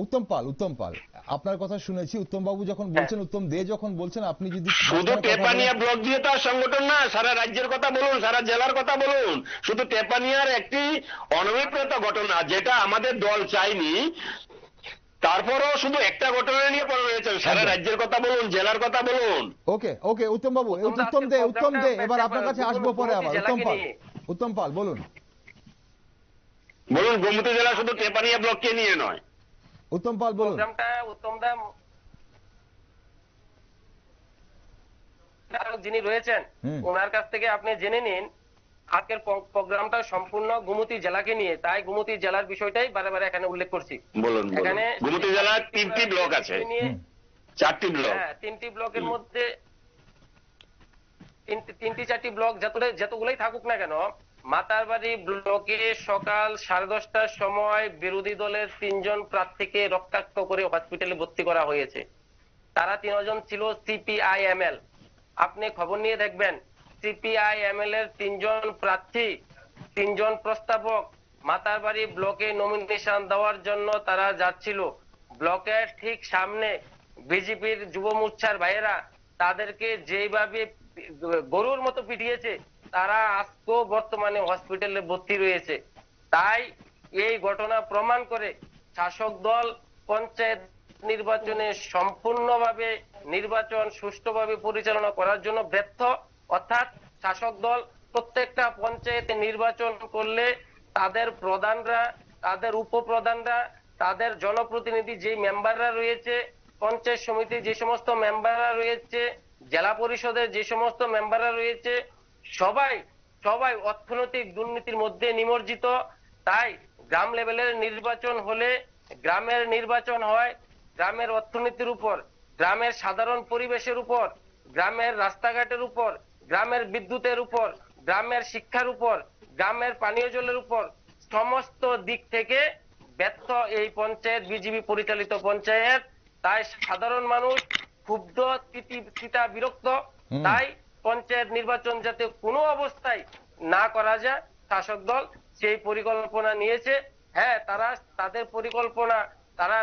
উত্তম পাল আপনার কথা শুনেছি। উত্তম বাবু যখন বলছেন, উত্তম দে যখন বলছেন, আপনি যদি শুধু টেপানিয়া ব্লক দিয়ে তার সংগঠন না, সারা রাজ্যের কথা বলুন, সারা জেলার কথা বলুন। শুধু টেপানিয়ার একটি অনভিপ্রেত ঘটনা, যেটা আমাদের দল চাইনি, তারপরও শুধু একটা ঘটনা নিয়ে পড়ে রয়েছেন। সারা রাজ্যের কথা বলুন, জেলার কথা বলুন। ওকে উত্তম বাবু, উত্তম দে এবার আপনার কাছে আসবো পরে আবার। উত্তম পাল বলুন। গোমতী জেলা শুধু টেপানিয়া ব্লককে নিয়ে নয়। উত্তম পাল বলুন। যিনি রয়েছেন ওনার কাছ থেকে আপনি জেনে নিন, আজকের প্রোগ্রামটা সম্পূর্ণ গোমতী জেলাকে নিয়ে। তাই গোমতী জেলার বিষয়টাই বারে এখানে উল্লেখ করছি। বলুন। এখানে গোমতী জেলার 3টি ব্লক আছে, 4টি ব্লক। হ্যাঁ, 3টি ব্লকের মধ্যে 3-4টি ব্লক যতগুলোই থাকুক না কেন, মাতারবাড়ি ব্লকে সকাল 10:30টার সময় বিরোধী দলের 3 জন প্রার্থীকে রক্তাক্ত করে হসপিটালে ভর্তি করা হয়েছে। তারা 3 জন ছিল CPI-ML। আপনি খবর নিয়ে দেখবেন, CPI-ML এর 3 জন প্রার্থী, 3 জন প্রস্তাবক মাতারবাড়ি ব্লকে নমিনেশন দেওয়ার জন্য তারা যাচ্ছিল। ব্লকের ঠিক সামনে বিজেপির যুব মোর্চার ভাইয়েরা তাদেরকে যেভাবে গরুর মতো পিটিয়েছে, তারা আজকেও বর্তমানে হসপিটালে ভর্তি রয়েছে। তাই এই ঘটনা প্রমাণ করে শাসক দল পঞ্চায়েত নির্বাচনে সম্পূর্ণভাবে নির্বাচন সুষ্ঠুভাবে পরিচালনা করার জন্য ব্যর্থ। অর্থাৎ শাসক দল প্রত্যেকটা পঞ্চায়েতে নির্বাচন করলে তাদের প্রধানরা, তাদের উপপ্রধানরা তাদের জনপ্রতিনিধি যে মেম্বাররা রয়েছে, পঞ্চায়েত সমিতির যে সমস্ত মেম্বাররা রয়েছে, জেলা পরিষদের যে সমস্ত মেম্বাররা রয়েছে, সবাই সবাই অর্থনৈতিক দুর্নীতির মধ্যে নিমজ্জিত। তাই গ্রাম লেভেলের নির্বাচন হলে গ্রামের নির্বাচন হয় গ্রামের অর্থনীতির উপর, গ্রামের সাধারণ পরিবেশের উপর, গ্রামের রাস্তাঘাটের উপর, গ্রামের বিদ্যুতের উপর, গ্রামের শিক্ষার উপর, গ্রামের পানীয় জলের উপর, সমস্ত দিক থেকে ব্যর্থ এই পঞ্চায়েত, বিজেপি পরিচালিত পঞ্চায়েত। তাই সাধারণ মানুষ ক্ষুব্ধ, তিতা বিরক্ত। তাই পঞ্চায়েত নির্বাচন যাতে কোনো অবস্থায় না করা যায়, শাসক দল সেই পরিকল্পনা নিয়েছে। হ্যাঁ, তারা তাদের পরিকল্পনা তারা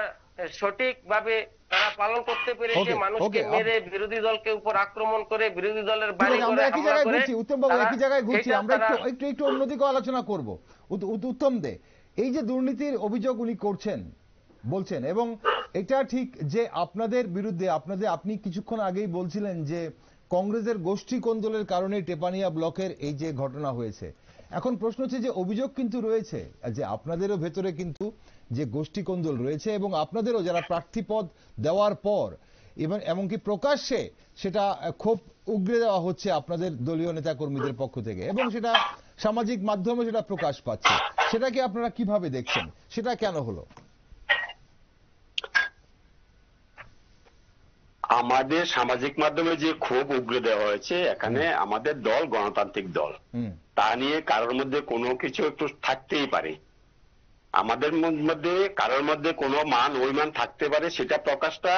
সঠিকভাবে তারা পালন করতে পেরেছে। মানুষকে মেরে, বিরোধী দলকে উপর আক্রমণ করে, বিরোধী দলের বাড়ি আমরা ঘরে একই হামলা জায়গায় করে, ঘুরছি, উত্তম বাবু একই জায়গায় ঘুরছি, সেটা আমরা তারা একটু অন্যদিকে আলোচনা করব। উত্তম দে, এই যে দুর্নীতির অভিযোগ উনি করছেন বলছেন, এবং এটা ঠিক যে আপনাদের বিরুদ্ধে আপনি কিছুক্ষণ আগেই বলছিলেন যে কংগ্রেসের গোষ্ঠী কোন্দলের কারণে টেপানিয়া ব্লকের এই যে ঘটনা হয়েছে। এখন প্রশ্ন হচ্ছে যে অভিযোগ কিন্তু রয়েছে যে আপনাদেরও ভেতরে কিন্তু যে গোষ্ঠী কোন্দল রয়েছে, এবং আপনাদেরও যারা প্রার্থী পদ দেওয়ার পর এবং এমনকি প্রকাশ্যে সেটা খুব উগরে দেওয়া হচ্ছে আপনাদের দলীয় নেতা কর্মীদের পক্ষ থেকে, এবং সেটা সামাজিক মাধ্যমে সেটা প্রকাশ পাচ্ছে। সেটাকে আপনারা কিভাবে দেখছেন? সেটা কেন হলো? আমাদের সামাজিক মাধ্যমে যে ক্ষোভ উগরে দেওয়া হয়েছে, এখানে আমাদের দল গণতান্ত্রিক দল, তা নিয়ে কারোর মধ্যে কোনো কিছু একটু থাকতেই পারে। আমাদের মধ্যে কারোর মধ্যে কোনো মান অভিমান থাকতে পারে, সেটা প্রকাশটা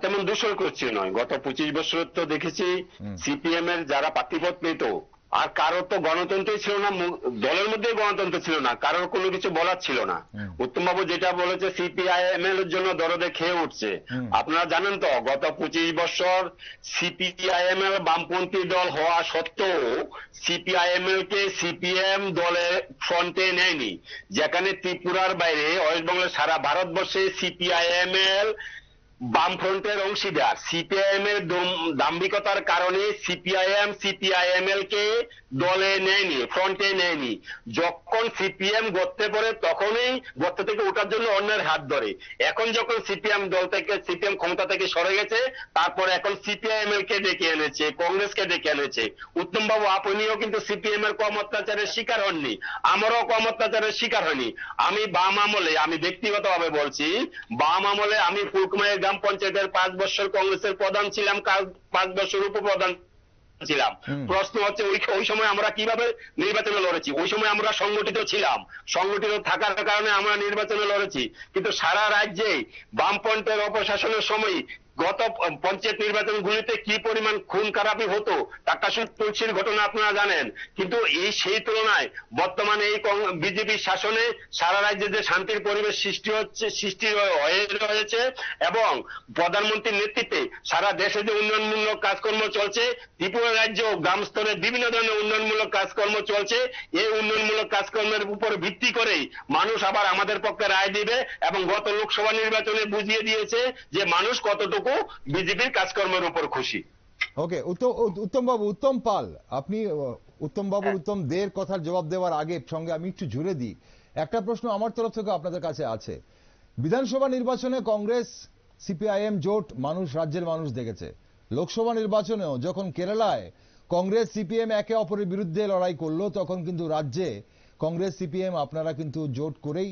তেমন দূষণ করছে নয়। গত 25 বছর তো দেখেছি সিপিএম এর যারা প্রার্থীপদ পেত, আর কারোর তো গণতন্ত্রই ছিল না, দলের মধ্যে গণতন্ত্র ছিল না, কারোর কোনো কিছু বলার ছিল না। উত্তমবাবু যেটা বলেছে সিপিআইএমএল এর জন্য দরদে খেয়ে উঠছে, আপনারা জানেন তো গত 25 বছর সিপিআইএমএল বামপন্থী দল হওয়া সত্ত্বেও সিপিআইএমএল কে সিপিএম দলে ফ্রন্টে নেয়নি। যেখানে ত্রিপুরার বাইরে ওয়েস্ট বেঙ্গলের সারা ভারতবর্ষে সিপিআইএমএল বামফ্রন্টের অংশীদার। সিপিআইএম এর দাম্ভিকতার কারণে সিপিআইএমএল কে দলে নেয়নি, ফ্রন্টে নেয়নি। যখন সিপিএম গর্তে পড়ে তখনই গর্ত থেকে ওঠার জন্য অন্যের হাত ধরে। এখন যখন সিপিএম ক্ষমতা থেকে সরে গেছে, তারপর এখন সিপিআইএমএল কে ডেকে এনেছে, কংগ্রেসকে ডেকে এনেছে। উত্তমবাবু, আপনিও কিন্তু সিপিএম এর কম অত্যাচারের শিকার হননি, আমারও কম অত্যাচারের শিকার হয়নি। আমি বাম আমলে, আমি ব্যক্তিগতভাবে বলছি, বাম আমলে আমি ফুলকুমারের গ্রাম পঞ্চায়েতের 5 বছর কংগ্রেসের প্রধান ছিলাম, 5 বছর উপপ্রধান ছিলাম। প্রশ্ন হচ্ছে ওই সময় আমরা কিভাবে নির্বাচনে লড়েছি? ওই সময় আমরা সংগঠিত ছিলাম, সংগঠিত থাকার কারণে আমরা নির্বাচনে লড়েছি। কিন্তু সারা রাজ্যে বামপন্থের অপশাসনের সময় গত পঞ্চায়েত নির্বাচনগুলিতে কি পরিমাণ খুন খারাপি হতো, টাকাসুদ তুলসীর ঘটনা আপনারা জানেন। কিন্তু সেই তুলনায় বর্তমানে এই বিজেপির শাসনে সারা রাজ্যে যে শান্তির পরিবেশ সৃষ্টি হয়ে রয়েছে, এবং প্রধানমন্ত্রীর নেতৃত্বে সারা দেশে যে উন্নয়নমূলক কাজকর্ম চলছে, ত্রিপুরা রাজ্য গ্রাম স্তরে বিভিন্ন ধরনের উন্নয়নমূলক কাজকর্ম চলছে। এই উন্নয়নমূলক কাজকর্মের উপর ভিত্তি করেই মানুষ আবার আমাদের পক্ষে রায় দিবে, এবং গত লোকসভা নির্বাচনে বুঝিয়ে দিয়েছে যে মানুষ কতটুকু বিজেপির কাজকর্মের উপর খুশি। ওকে, উত্তম বাবু, উত্তম পাল, আপনি উত্তম বাবুর উত্তম দের কথার জবাব দেওয়ার আগে সঙ্গে আমি একটু জুড়ে দিই। একটা প্রশ্ন আমার তরফ থেকে আপনাদের কাছে আছে। বিধানসভা নির্বাচনে কংগ্রেস সিপিআইএম জোট রাজ্যের মানুষ দেখেছে। লোকসভা নির্বাচনেও যখন কেরালায় কংগ্রেস সিপিএম একে অপরের বিরুদ্ধে লড়াই করলো, তখন কিন্তু রাজ্যে কংগ্রেস সিপিএম আপনারা কিন্তু জোট করেই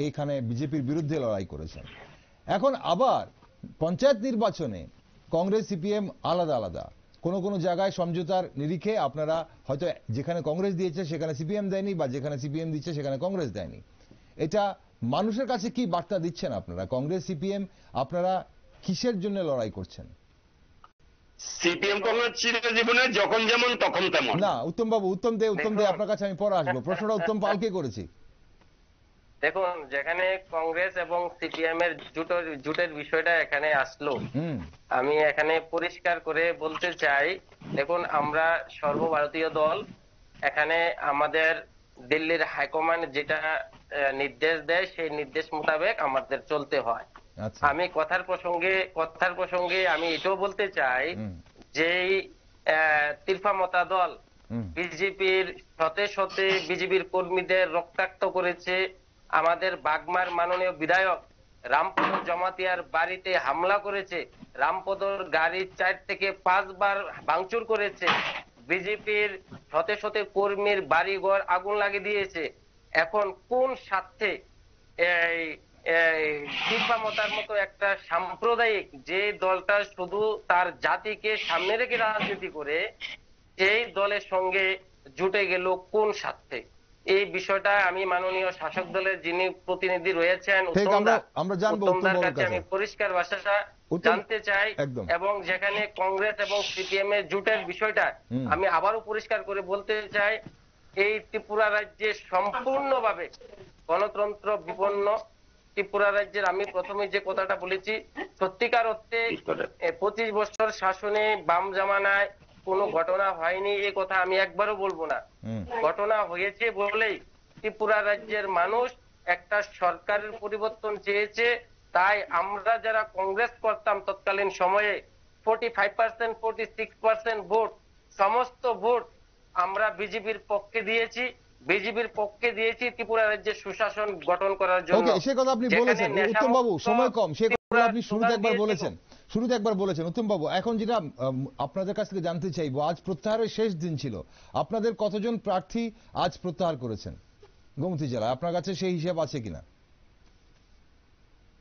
এখানে বিজেপির বিরুদ্ধে লড়াই করেছেন। এখন আবার পঞ্চায়েত নির্বাচনে কংগ্রেস সিপিএম আলাদা আলাদা, কোনো জায়গায় সমঝোতার নিরিখে আপনারা হয়তো যেখানে কংগ্রেস দিয়েছে সেখানে সিপিএম দেয়নি, বা যেখানে সিপিএম দিচ্ছে সেখানে কংগ্রেস দেয়নি। এটা মানুষের কাছে কি বার্তা দিচ্ছেন আপনারা? কংগ্রেস সিপিএম আপনারা কিসের জন্য লড়াই করছেন? সিপিএম কংগ্রেস চিরজীবনে যখন যেমন তখন তেমন না। উত্তম বাবু, উত্তম দে আপনার কাছে আমি পরে আসবো। প্রশ্নটা উত্তম পালকে করেছি। দেখুন, যেখানে কংগ্রেস এবং সিপিএম এর জোটের বিষয়টা এখানে আসলো, আমি এখানে পরিষ্কার করে বলতে চাই, দেখুন আমরা সর্বভারতীয় দল, এখানে আমাদের দিল্লির হাইকমান্ড যেটা নির্দেশ দেয় সেই নির্দেশ মোতাবেক আমাদের চলতে হয়। আমি কথার প্রসঙ্গে আমি এটাও বলতে চাই যে তিরফামতা দল বিজেপির শতে শতে বিজেপির কর্মীদের রক্তাক্ত করেছে, আমাদের বাগমার মাননীয় বিধায়ক রামপদ জমাতিয়ার বাড়িতে হামলা করেছে, রামপদর গাড়ি 4 থেকে 5 বার ভাঙচুর করেছে, বিজেপির শতে শতে কর্মীর বাড়িঘর আগুন লাগিয়ে দিয়েছে। এখন কোন স্বার্থে এই কৃপামতার মতো একটা সাম্প্রদায়িক যে দলটা শুধু তার জাতিকে সামনে রেখে রাজনীতি করে, সেই দলের সঙ্গে জুটে গেল কোন স্বার্থে? এই বিষয়টা আমি মাননীয় শাসক দলের যিনি প্রতিনিধি রয়েছেন আমরা জানবো উত্তমদার কাছে আমি পরিষ্কার ভাষাটা জানতে চাই, এবং যেখানে কংগ্রেস এবং সিপিএম এর জোটের বিষয়টা আমি আবারও পরিষ্কার করে বলতে চাই, এই ত্রিপুরা রাজ্যে সম্পূর্ণভাবে গণতন্ত্র বিপন্ন ত্রিপুরা রাজ্যের, আমি প্রথমে যে কথাটা বলেছি, সত্যিকার অর্থে 25 বছর শাসনে বাম জামানায় কোনো ঘটনা হয়নি এই কথা আমি একবারও বলবো না। ঘটনা হয়েছে বলেই ত্রিপুরা রাজ্যের মানুষ একটা সরকারের পরিবর্তন চেয়েছে। তাই আমরা যারা কংগ্রেস করতাম তৎকালীন সময়ে 45%, 46% ভোট, সমস্ত ভোট আমরা বিজেপির পক্ষে দিয়েছি, ত্রিপুরা রাজ্যের সুশাসন গঠন করার জন্য। ওকে, সে কথা আপনি বলেছেন উত্তম বাবু, সময় কম, সে কথা আপনি শুরুতে একবার বলেছেন উত্তম বাবু। এখন যেটা আপনাদের কাছ থেকে জানতে চাইবো, আজ প্রত্যাহারের শেষ দিন ছিল, আপনাদের কতজন প্রার্থী আজ প্রত্যাহার করেছেন গোমতী জেলায়? আপনার কাছে সেই হিসাব আছে কিনা?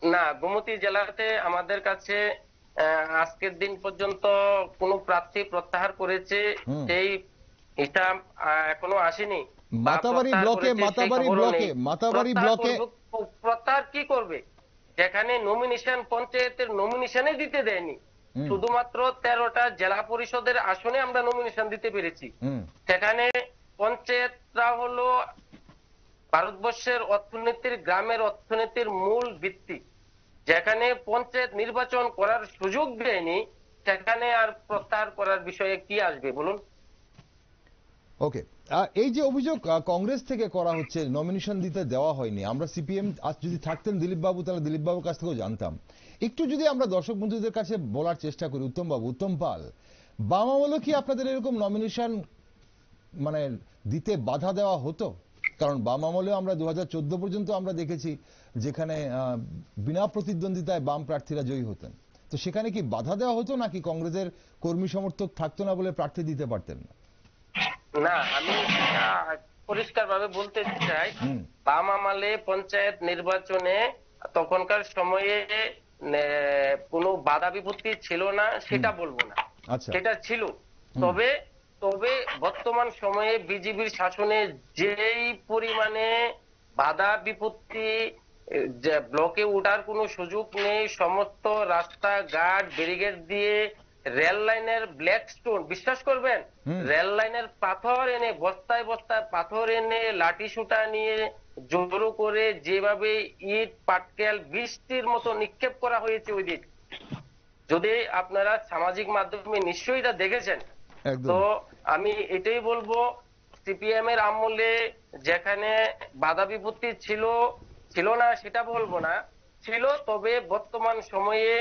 না, গোমতী জেলাতে আমাদের কাছে আজকের দিন পর্যন্ত কোনো প্রার্থী প্রত্যাহার করেছে সেই হিসাব এখনো আসেনি। মাতাবাড়ি ব্লকে প্রত্যাহার কি করবে, যেখানে নমিনেশন পঞ্চায়েতের নমিনেশনে দিতে দেয়নি, শুধুমাত্র 13টা জেলা পরিষদের আসনে আমরা নমিনেশন দিতে পেরেছি। সেখানে পঞ্চায়েতরা হলো ভারতবর্ষের অর্থনীতির, গ্রামের অর্থনীতির মূল ভিত্তি। যেখানে পঞ্চায়েত নির্বাচন করার সুযোগ দেয়নি, সেখানে আর প্রত্যাহার করার বিষয়ে কি আসবে বলুন? ওকে, এই যে অভিযোগ কংগ্রেস থেকে করা হচ্ছে নমিনেশন দিতে দেওয়া হয়নি, আমরা সিপিএম যদি থাকতেন দিলীপ বাবু, তাহলে দিলীপ বাবুর কাছ থেকেও জানতাম। একটু যদি আমরা দর্শক বন্ধুদের কাছে বলার চেষ্টা করি, উত্তম বাবু, উত্তম পাল, বাম আমলে কি আপনাদের এরকম নমিনেশন মানে দিতে বাধা দেওয়া হতো? কারণ বাম আমলেও আমরা 2014 পর্যন্ত আমরা দেখেছি যেখানে বিনা প্রতিদ্বন্দ্বিতায় বাম প্রার্থীরা জয়ী হতেন। তো সেখানে কি বাধা দেওয়া হতো, নাকি কংগ্রেসের কর্মী সমর্থক থাকতো না বলে প্রার্থী দিতে পারতেন না? না, আমি পরিষ্কার ভাবে বলতে চাই, বাম আমলে পঞ্চায়েত নির্বাচনে তখনকার সময়ে কোনো বাধা বিপত্তি ছিল না সেটা বলবো না, সেটা ছিল। তবে বর্তমান সময়ে বিজেপির শাসনে যেই পরিমাণে বাধা বিপত্তি, ব্লকে ওঠার কোনো সুযোগ নেই, সমস্ত রাস্তাঘাট ব্যারিকেড দিয়ে, রেল লাইনের ব্ল্যাক স্টোন, বিশ্বাস করবেন, রেল লাইনের পাথর এনে, বস্তায় বস্তায় পাথর এনে, লাঠি সুটা নিয়ে জোর করে যেভাবে ইট পাটকেল বৃষ্টির মতো নিক্ষেপ করা হয়েছে ওই দিন, যদি আপনারা সামাজিক মাধ্যমে নিশ্চয়ই এটা দেখেছেন। তো আমি এটাই বলবো, সিপিএম এর আমলে যেখানে বাধা বিপত্তি ছিল না সেটা বলবো না, ছিল, তবে বর্তমান সময়ে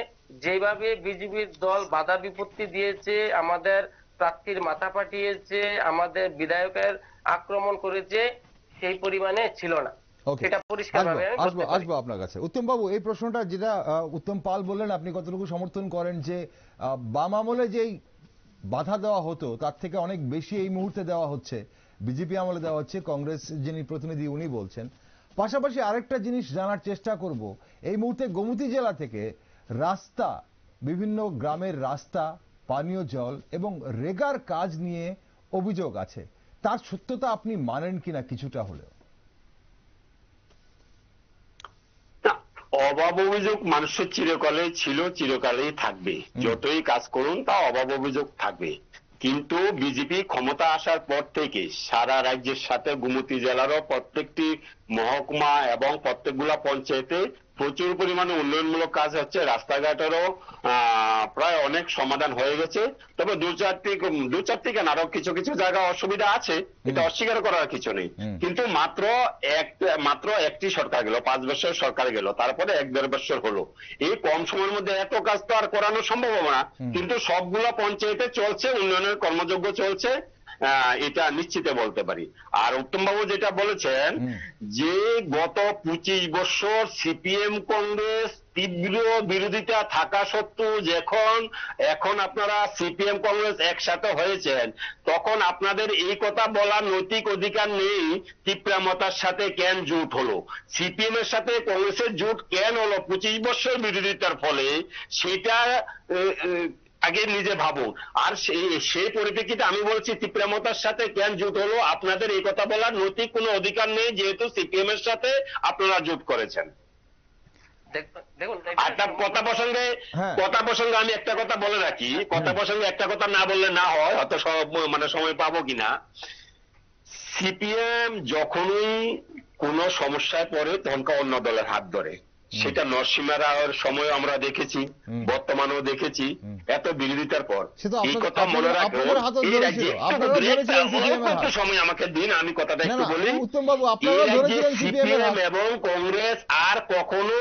যেভাবে বিজেপির দল বাধা বিপত্তি দিয়েছে, আমাদের প্রার্থীর মাথা পাঠিয়েছে, আমাদের বিধায়কের আক্রমণ করেছে, সেই পরিমাণে ছিল না। এটা পরিষ্কারভাবে আসবো আপনার কাছে। উত্তম বাবু, এই প্রশ্নটা যেটা উত্তম পাল বললেন, আপনি কতটুকু সমর্থন করেন যে বাম আমলে যেই বাধা দেওয়া হতো তার থেকে অনেক বেশি এই মুহূর্তে দেওয়া হচ্ছে, বিজেপি আমলে দেওয়া হচ্ছে, কংগ্রেস যিনি প্রতিনিধি উনি বলছেন। পাশাপাশি আরেকটা জিনিস জানার চেষ্টা করব, এই মুহূর্তে গোমতী জেলা থেকে রাস্তা, বিভিন্ন গ্রামের রাস্তা, পানীয় জল এবং রেগার কাজ নিয়ে অভিযোগ আছে, তার সত্যতা আপনি মানেন কিনা কিছুটা হলেও? অভাব অভিযোগ মানুষের চিরকালেই ছিল, চিরকালেই থাকবে, যতই কাজ করুন তা অভাব অভিযোগ থাকবে। কিন্তু বিজেপি ক্ষমতা আসার পর থেকে সারা রাজ্যের সাথে গোমতী জেলারও প্রত্যেকটি মহকুমা এবং প্রত্যেকগুলা পঞ্চায়েতে প্রচুর পরিমাণে উন্নয়নমূলক কাজ হচ্ছে, রাস্তাঘাটেরও প্রায় অনেক সমাধান হয়ে গেছে। তবে দু চারটি কেন আরো কিছু কিছু জায়গা অসুবিধা আছে, এটা অস্বীকার করার কিছু নেই। কিন্তু মাত্র একটি সরকার গেল, 5 বছর সরকার গেল, তারপরে 1-1.5 বছর হলো। এই কম সময়ের মধ্যে এত কাজ তো আর করানো সম্ভব হবে না, কিন্তু সবগুলা পঞ্চায়েতে চলছে, উন্নয়নের কর্মযজ্ঞ চলছে। এটা নিশ্চিত বলতে পারি। আর উত্তমবাবু যেটা বলেছেন যে গত 25 বছর সিপিএম কংগ্রেস তীব্র বিরোধিতা থাকা সত্ত্বেও এখন আপনারা সিপিএম কংগ্রেস একসাথে হয়েছেন, তখন আপনাদের এই কথা বলার নৈতিক অধিকার নেই তীব্রামতার সাথে কেন জোট হলো, সিপিএম এর সাথে কংগ্রেসের জোট কেন হলো 25 বছর বিরোধিতার ফলে, সেটা আগে নিজে ভাবুন। আর সেই পরিপ্রেক্ষিতে আমি বলছি তীব্রামতার সাথে কেন জোট হলো, আপনাদের এই কথা বলার নৈতিক কোনো অধিকার নেই, যেহেতু সিপিএম এর সাথে আপনারা জোট করেছেন। দেখুন একটা কথা প্রসঙ্গে আমি একটা কথা বলে রাখি, কথা প্রসঙ্গে একটা কথা না বললে না হয়, হয়তো সময় পাবো কিনা। সিপিএম যখনই কোনো সমস্যায় পড়ে তখন অন্য দলের হাত ধরে, সেটা নরসিংহ রাওয়ের সময় আমরা দেখেছি, বর্তমানেও দেখেছি। এত বিরোধিতার পর এই কথা মনে রাখবেন, এই রাজ্যে একটু সময় আমাকে দিন, আমি কথাটা একটু বলি। সিপিএম এবং কংগ্রেস আর কখনো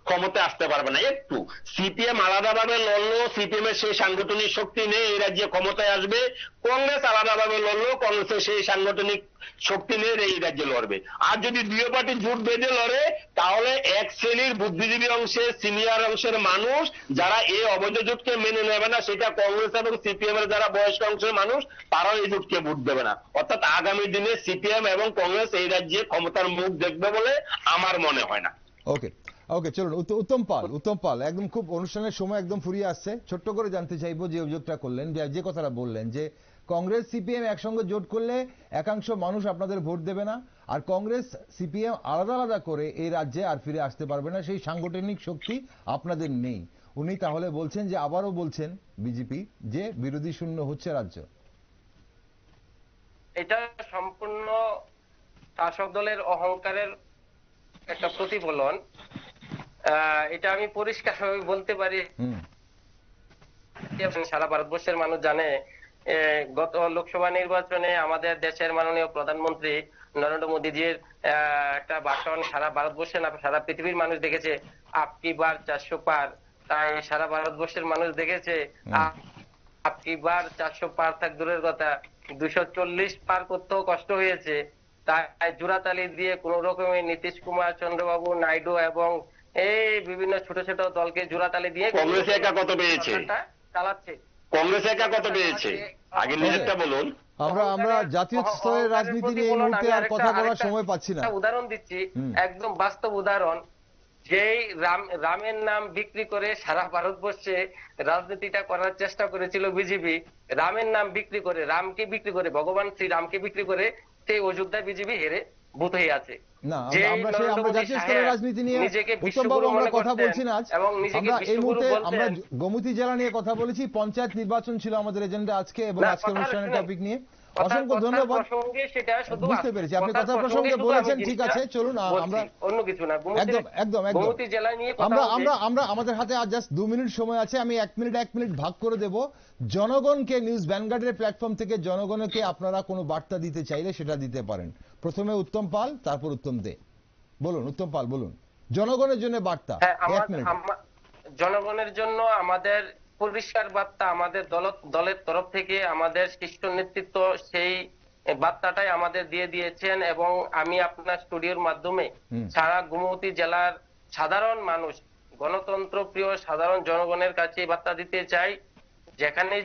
ক্ষমতা আসতে পারবে না। একটু সিপিএম আলাদাভাবে লড়লো, সিপিএম এর সেই সাংগঠনিক শক্তি নেই এই রাজ্যে ক্ষমতায় আসবে, কংগ্রেস আলাদাভাবে লড়লো, কংগ্রেসের সেই সাংগঠনিক শক্তি নেই এই রাজ্যে লড়বে। আর যদি দুই পার্টি জোট বেঁধে লড়ে, তাহলে এক শ্রেণীর বুদ্ধিজীবী অংশের সিনিয়র অংশের মানুষ যারা এই অবৈধ জোটকে মেনে নেবে না, সেটা কংগ্রেস এবং সিপিএম এর যারা বয়স্ক অংশের মানুষ, তারাও এই জোটকে ভোট দেবে না। অর্থাৎ আগামী দিনে সিপিএম এবং কংগ্রেস এই রাজ্যে ক্ষমতার মুখ দেখবে বলে আমার মনে হয় না। ওকে ওকে, চলুন উত্তম পাল একদম খুব অনুষ্ঠানের সময় একদম ফুরিয়ে আসছে, ছোট্ট করে জানতে চাইবো যে অভিযোগটা করলেন, যে কথাটা বললেন যে কংগ্রেস সিপিএম একসঙ্গে জোট করলে একাংশ মানুষ আপনাদের ভোট দেবে না, আর কংগ্রেস সিপিএম আলাদা আলাদা করে এই রাজ্যে আর ফিরে আসতে পারবে না, সেই সাংগঠনিক শক্তি আপনাদের নেই। উনি তাহলে বলছেন যে, আবারও বলছেন বিজেপি যে বিরোধী শূন্য হচ্ছে রাজ্য। এটা সম্পূর্ণ শাসক দলের অহংকারের একটা প্রতিফলন। এটা আমি পরিষ্কারভাবে বলতে পারি, সারা ভারতবর্ষের মানুষ জানে গত লোকসভা নির্বাচনে আমাদের দেশের মাননীয় প্রধানমন্ত্রী নরেন্দ্র মোদীজির একটা ভাষণ সারা ভারতবর্ষে না সারা পৃথিবীর মানুষ দেখেছে, আপকি বার 400 পার। তাই সারা ভারতবর্ষের মানুষ দেখেছে আপকি বার 400 পার থাক দূরের কথা, 240 পার করতেও কষ্ট হয়েছে। তাই জোড়াতালি দিয়ে কোন রকমের নীতিশ কুমার, চন্দ্রবাবু নাইডু এবং এই বিভিন্ন ছোট ছোট দলকে জোড়াতালি দিয়ে কংগ্রেস একা কত পেয়েছে চালাচ্ছে। কংগ্রেস একা কত পেয়েছে আগে নিজেরটা বলুন। আমরা জাতীয় স্তরের রাজনীতি নিয়ে এই মুহূর্তে আর কথা বলার সময় পাচ্ছি না। উদাহরণ দিচ্ছি, একদম বাস্তব উদাহরণ। যেই রামের নাম বিক্রি করে সারা ভারতবর্ষে রাজনীতিটা করার চেষ্টা করেছিল বিজেপি, রামের নাম বিক্রি করে, রামকে বিক্রি করে, ভগবান শ্রী রামকে বিক্রি করে, সেই অযোধ্যা বিজেপি হেরে ভূত হয়ে আছে। আমরা জাতীয় স্তরের রাজনীতি নিয়ে উত্তমবাবু আমরা কথা বলছি না। আমরা এই মুহূর্তে আমরা গোমতী জেলা নিয়ে কথা বলেছি, পঞ্চায়েত নির্বাচন ছিল আমাদের এজেন্ডা আজকে এবং আজকের অনুষ্ঠানের টপিক নিয়ে। অসংখ্য ধন্যবাদ। বুঝতে পেরেছি আপনি কথা প্রসঙ্গে বলেছেন, ঠিক আছে, চলুন আমরা অন্য কিছু না, একদম গোমতী জেলা নিয়ে আমরা আমাদের হাতে আজ জাস্ট 2 মিনিট সময় আছে, আমি 1 মিনিট ভাগ করে দেব। জনগণকে নিউজ ভ্যানগার্ডের প্ল্যাটফর্ম থেকে জনগণকে আপনারা কোনো বার্তা দিতে চাইলে সেটা দিতে পারেন। প্রথমে উত্তম পাল, তারপর উত্তম দে। বলুন উত্তম পাল, বলুন জনগণের জন্য বার্তা। 1 মিনিট। জনগণের জন্য আমাদের পরিষ্কার বার্তা, আমাদের দলের তরফ থেকে আমাদের শীর্ষ নেতৃত্ব সেই বার্তাটাই আমাদের দিয়ে দিয়েছেন, এবং আমি আপনার স্টুডিওর মাধ্যমে সারা গোমতী জেলার সাধারণ মানুষ, গণতন্ত্র প্রিয় সাধারণ জনগণের কাছে বার্তা দিতে চাই,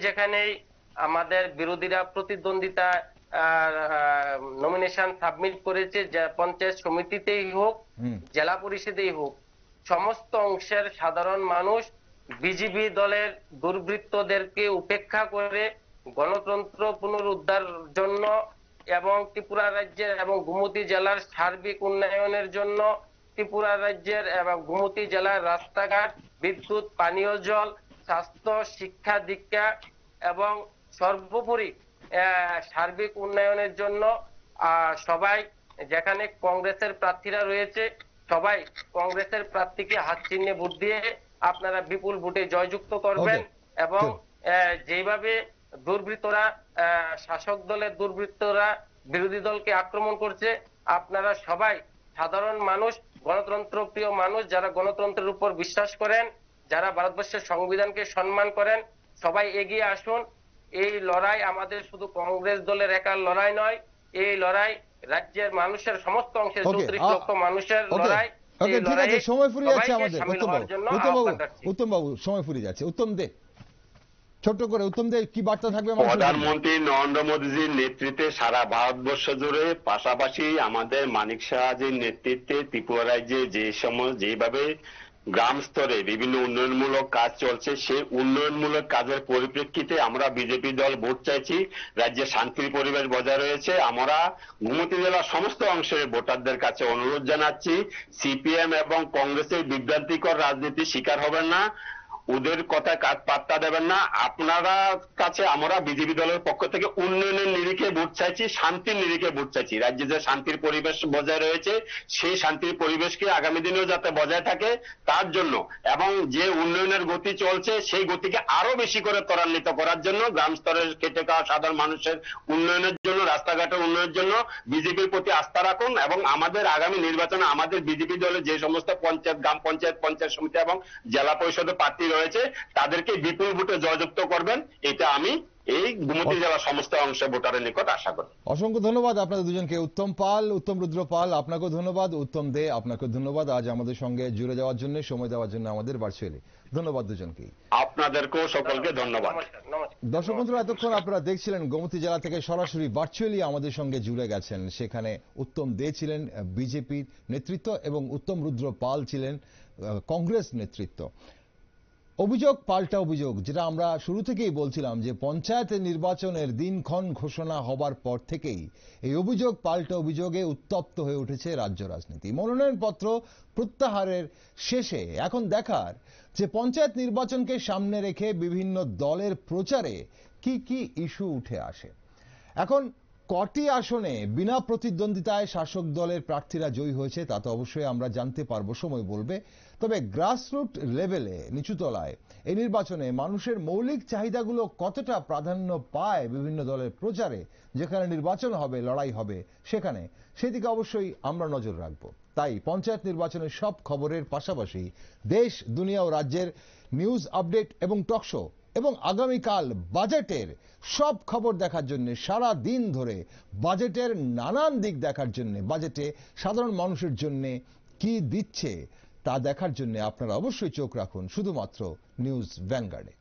যেখানেই আমাদের বিরোধীরা প্রতিদ্বন্দ্বিতা নমিনেশন সাবমিট করেছে, পঞ্চায়েত সমিতিতেই হোক, জেলা পরিষদেই হোক, সমস্ত অংশের সাধারণ মানুষ বিজেপি দলের দুর্বৃত্তদেরকে উপেক্ষা করে গণতন্ত্র পুনরুদ্ধার জন্য এবং ত্রিপুরা রাজ্যের এবং গোমতী জেলার সার্বিক উন্নয়নের জন্য ত্রিপুরা রাজ্যের এবং গোমতী জেলার রাস্তাঘাট, বিদ্যুৎ, পানীয় জল, স্বাস্থ্য, শিক্ষা, দীক্ষা এবং সর্বোপরি সার্বিক উন্নয়নের জন্য সবাই, যেখানে কংগ্রেসের প্রার্থীরা রয়েছে, সবাই কংগ্রেসের প্রার্থীকে হাত চিহ্নে ভোট দিয়ে আপনারা বিপুল ভোটে জয়যুক্ত করবেন। এবং যেভাবে দুর্বৃত্তরা, শাসক দলের দুর্বৃত্তরা বিরোধী দলকে আক্রমণ করছে, আপনারা সবাই সাধারণ মানুষ, গণতন্ত্র প্রিয় মানুষ, যারা গণতন্ত্রের উপর বিশ্বাস করেন, যারা ভারতবর্ষের সংবিধানকে সম্মান করেন, সবাই এগিয়ে আসুন। এই লড়াই আমাদের শুধু কংগ্রেস দলের একার লড়াই নয়, এই লড়াই রাজ্যের মানুষের সমস্ত অংশের 34 লক্ষ মানুষের লড়াই। ওকে, ঠিক আছে, সময় ফুরিয়ে যাচ্ছে আমাদের। উত্তম বাবু সময় ফুরিয়ে যাচ্ছে। উত্তম দে, ছোট্ট করে উত্তম দে, কি বার্তা থাকবে? প্রধানমন্ত্রী নরেন্দ্র মোদীজির নেতৃত্বে সারা ভারতবর্ষ জুড়ে, পাশাপাশি আমাদের মানিক সাহাজির নেতৃত্বে ত্রিপুরা রাজ্যে যেভাবে গ্রাম স্তরে বিভিন্ন উন্নয়নমূলক কাজ চলছে, সেই উন্নয়নমূলক কাজের পরিপ্রেক্ষিতে আমরা বিজেপি দল ভোট চাইছি। রাজ্যে শান্তির পরিবেশ বজায় রয়েছে। আমরা গোমতী জেলার সমস্ত অংশের ভোটারদের কাছে অনুরোধ জানাচ্ছি, সিপিএম এবং কংগ্রেসের বিভ্রান্তিকর রাজনীতির শিকার হবেন না, ওদের কথা পাত্তা দেবেন না। আপনারা কাছে আমরা বিজেপি দলের পক্ষ থেকে উন্নয়নের নিরিখে ভোট চাইছি, শান্তির নিরিখে ভোট চাইছি। রাজ্যে যে শান্তির পরিবেশ বজায় রয়েছে, সেই শান্তির পরিবেশকে আগামী দিনেও যাতে বজায় থাকে তার জন্য, এবং যে উন্নয়নের গতি চলছে সেই গতিকে আরো বেশি করে ত্বরান্বিত করার জন্য, গ্রাম স্তরের খেটে খাওয়া সাধারণ মানুষের উন্নয়নের জন্য, রাস্তাঘাটের উন্নয়নের জন্য বিজেপির প্রতি আস্থা রাখুন। এবং আমাদের আগামী নির্বাচনে আমাদের বিজেপি দলে যে সমস্ত পঞ্চায়েত, গ্রাম পঞ্চায়েত, পঞ্চায়েত সমিতি এবং জেলা পরিষদের প্রার্থী রয়েছে তাদেরকে বিপুল ভোটে জয়যুক্ত করবেন, এটা আমি এই গোমতী জেলার সমস্ত অংশের ভোটারের নিকট আশা করি। অসংখ্য ধন্যবাদ আপনাদের দুজনকে। উত্তম পাল, উত্তম রুদ্র পাল, আপনাকেও ধন্যবাদ। উত্তম দে, আপনাকে ধন্যবাদ আজ আমাদের সঙ্গে জুড়ে যাওয়ার জন্য, সময় দেওয়ার জন্য আমাদের ভার্চুয়ালি। ধন্যবাদ দুজনকেই। আপনাদেরকেও সকলকে ধন্যবাদ। দর্শক বন্ধুরা, এতক্ষণ আপনারা দেখছিলেন গোমতী জেলা থেকে সরাসরি ভার্চুয়ালি আমাদের সঙ্গে জুড়ে গেছেন। সেখানে উত্তম দে ছিলেন বিজেপির নেতৃত্ব এবং উত্তম রুদ্র পাল ছিলেন কংগ্রেস নেতৃত্ব। অভিযোগ পাল্টা অভিযোগ, যেটা আমরা শুরু থেকেই বলছিলাম যে পঞ্চায়েত নির্বাচনের দিনক্ষণ ঘোষণা হবার পর থেকেই এই অভিযোগ পাল্টা অভিযোগে উত্তপ্ত হয়ে উঠেছে রাজ্য রাজনীতি। মনোনয়নপত্র প্রত্যাহারের শেষে এখন দেখার যে পঞ্চায়েত নির্বাচনকে সামনে রেখে বিভিন্ন দলের প্রচারে কি কি ইস্যু উঠে আসে। এখন কটি আসনে বিনা প্রতিদ্বন্দ্বিতায় শাসক দলের প্রার্থীরা জয়ী হয়েছে তা তো অবশ্যই আমরা জানতে পারবো, সময় বলবে। তবে গ্রাসরুট লেভেলে, নিচুতলায় এই নির্বাচনে মানুষের মৌলিক চাহিদাগুলো কতটা প্রাধান্য পায় বিভিন্ন দলের প্রচারে, যেখানে নির্বাচন হবে, লড়াই হবে, সেখানে সেদিকে অবশ্যই আমরা নজর রাখবো। তাই পঞ্চায়েত নির্বাচনের সব খবরের পাশাপাশি দেশ, দুনিয়া ও রাজ্যের নিউজ আপডেট এবং টকশো এবং আগামীকাল বাজেটের সব খবর দেখার জন্য, সারা দিন ধরে বাজেটের নানান দিক দেখার জন্য, বাজেটে সাধারণ মানুষের জন্য কি দিচ্ছে তা দেখার জন্য আপনারা অবশ্যই চোখ রাখুন শুধুমাত্র নিউজ ভ্যানগার্ডে।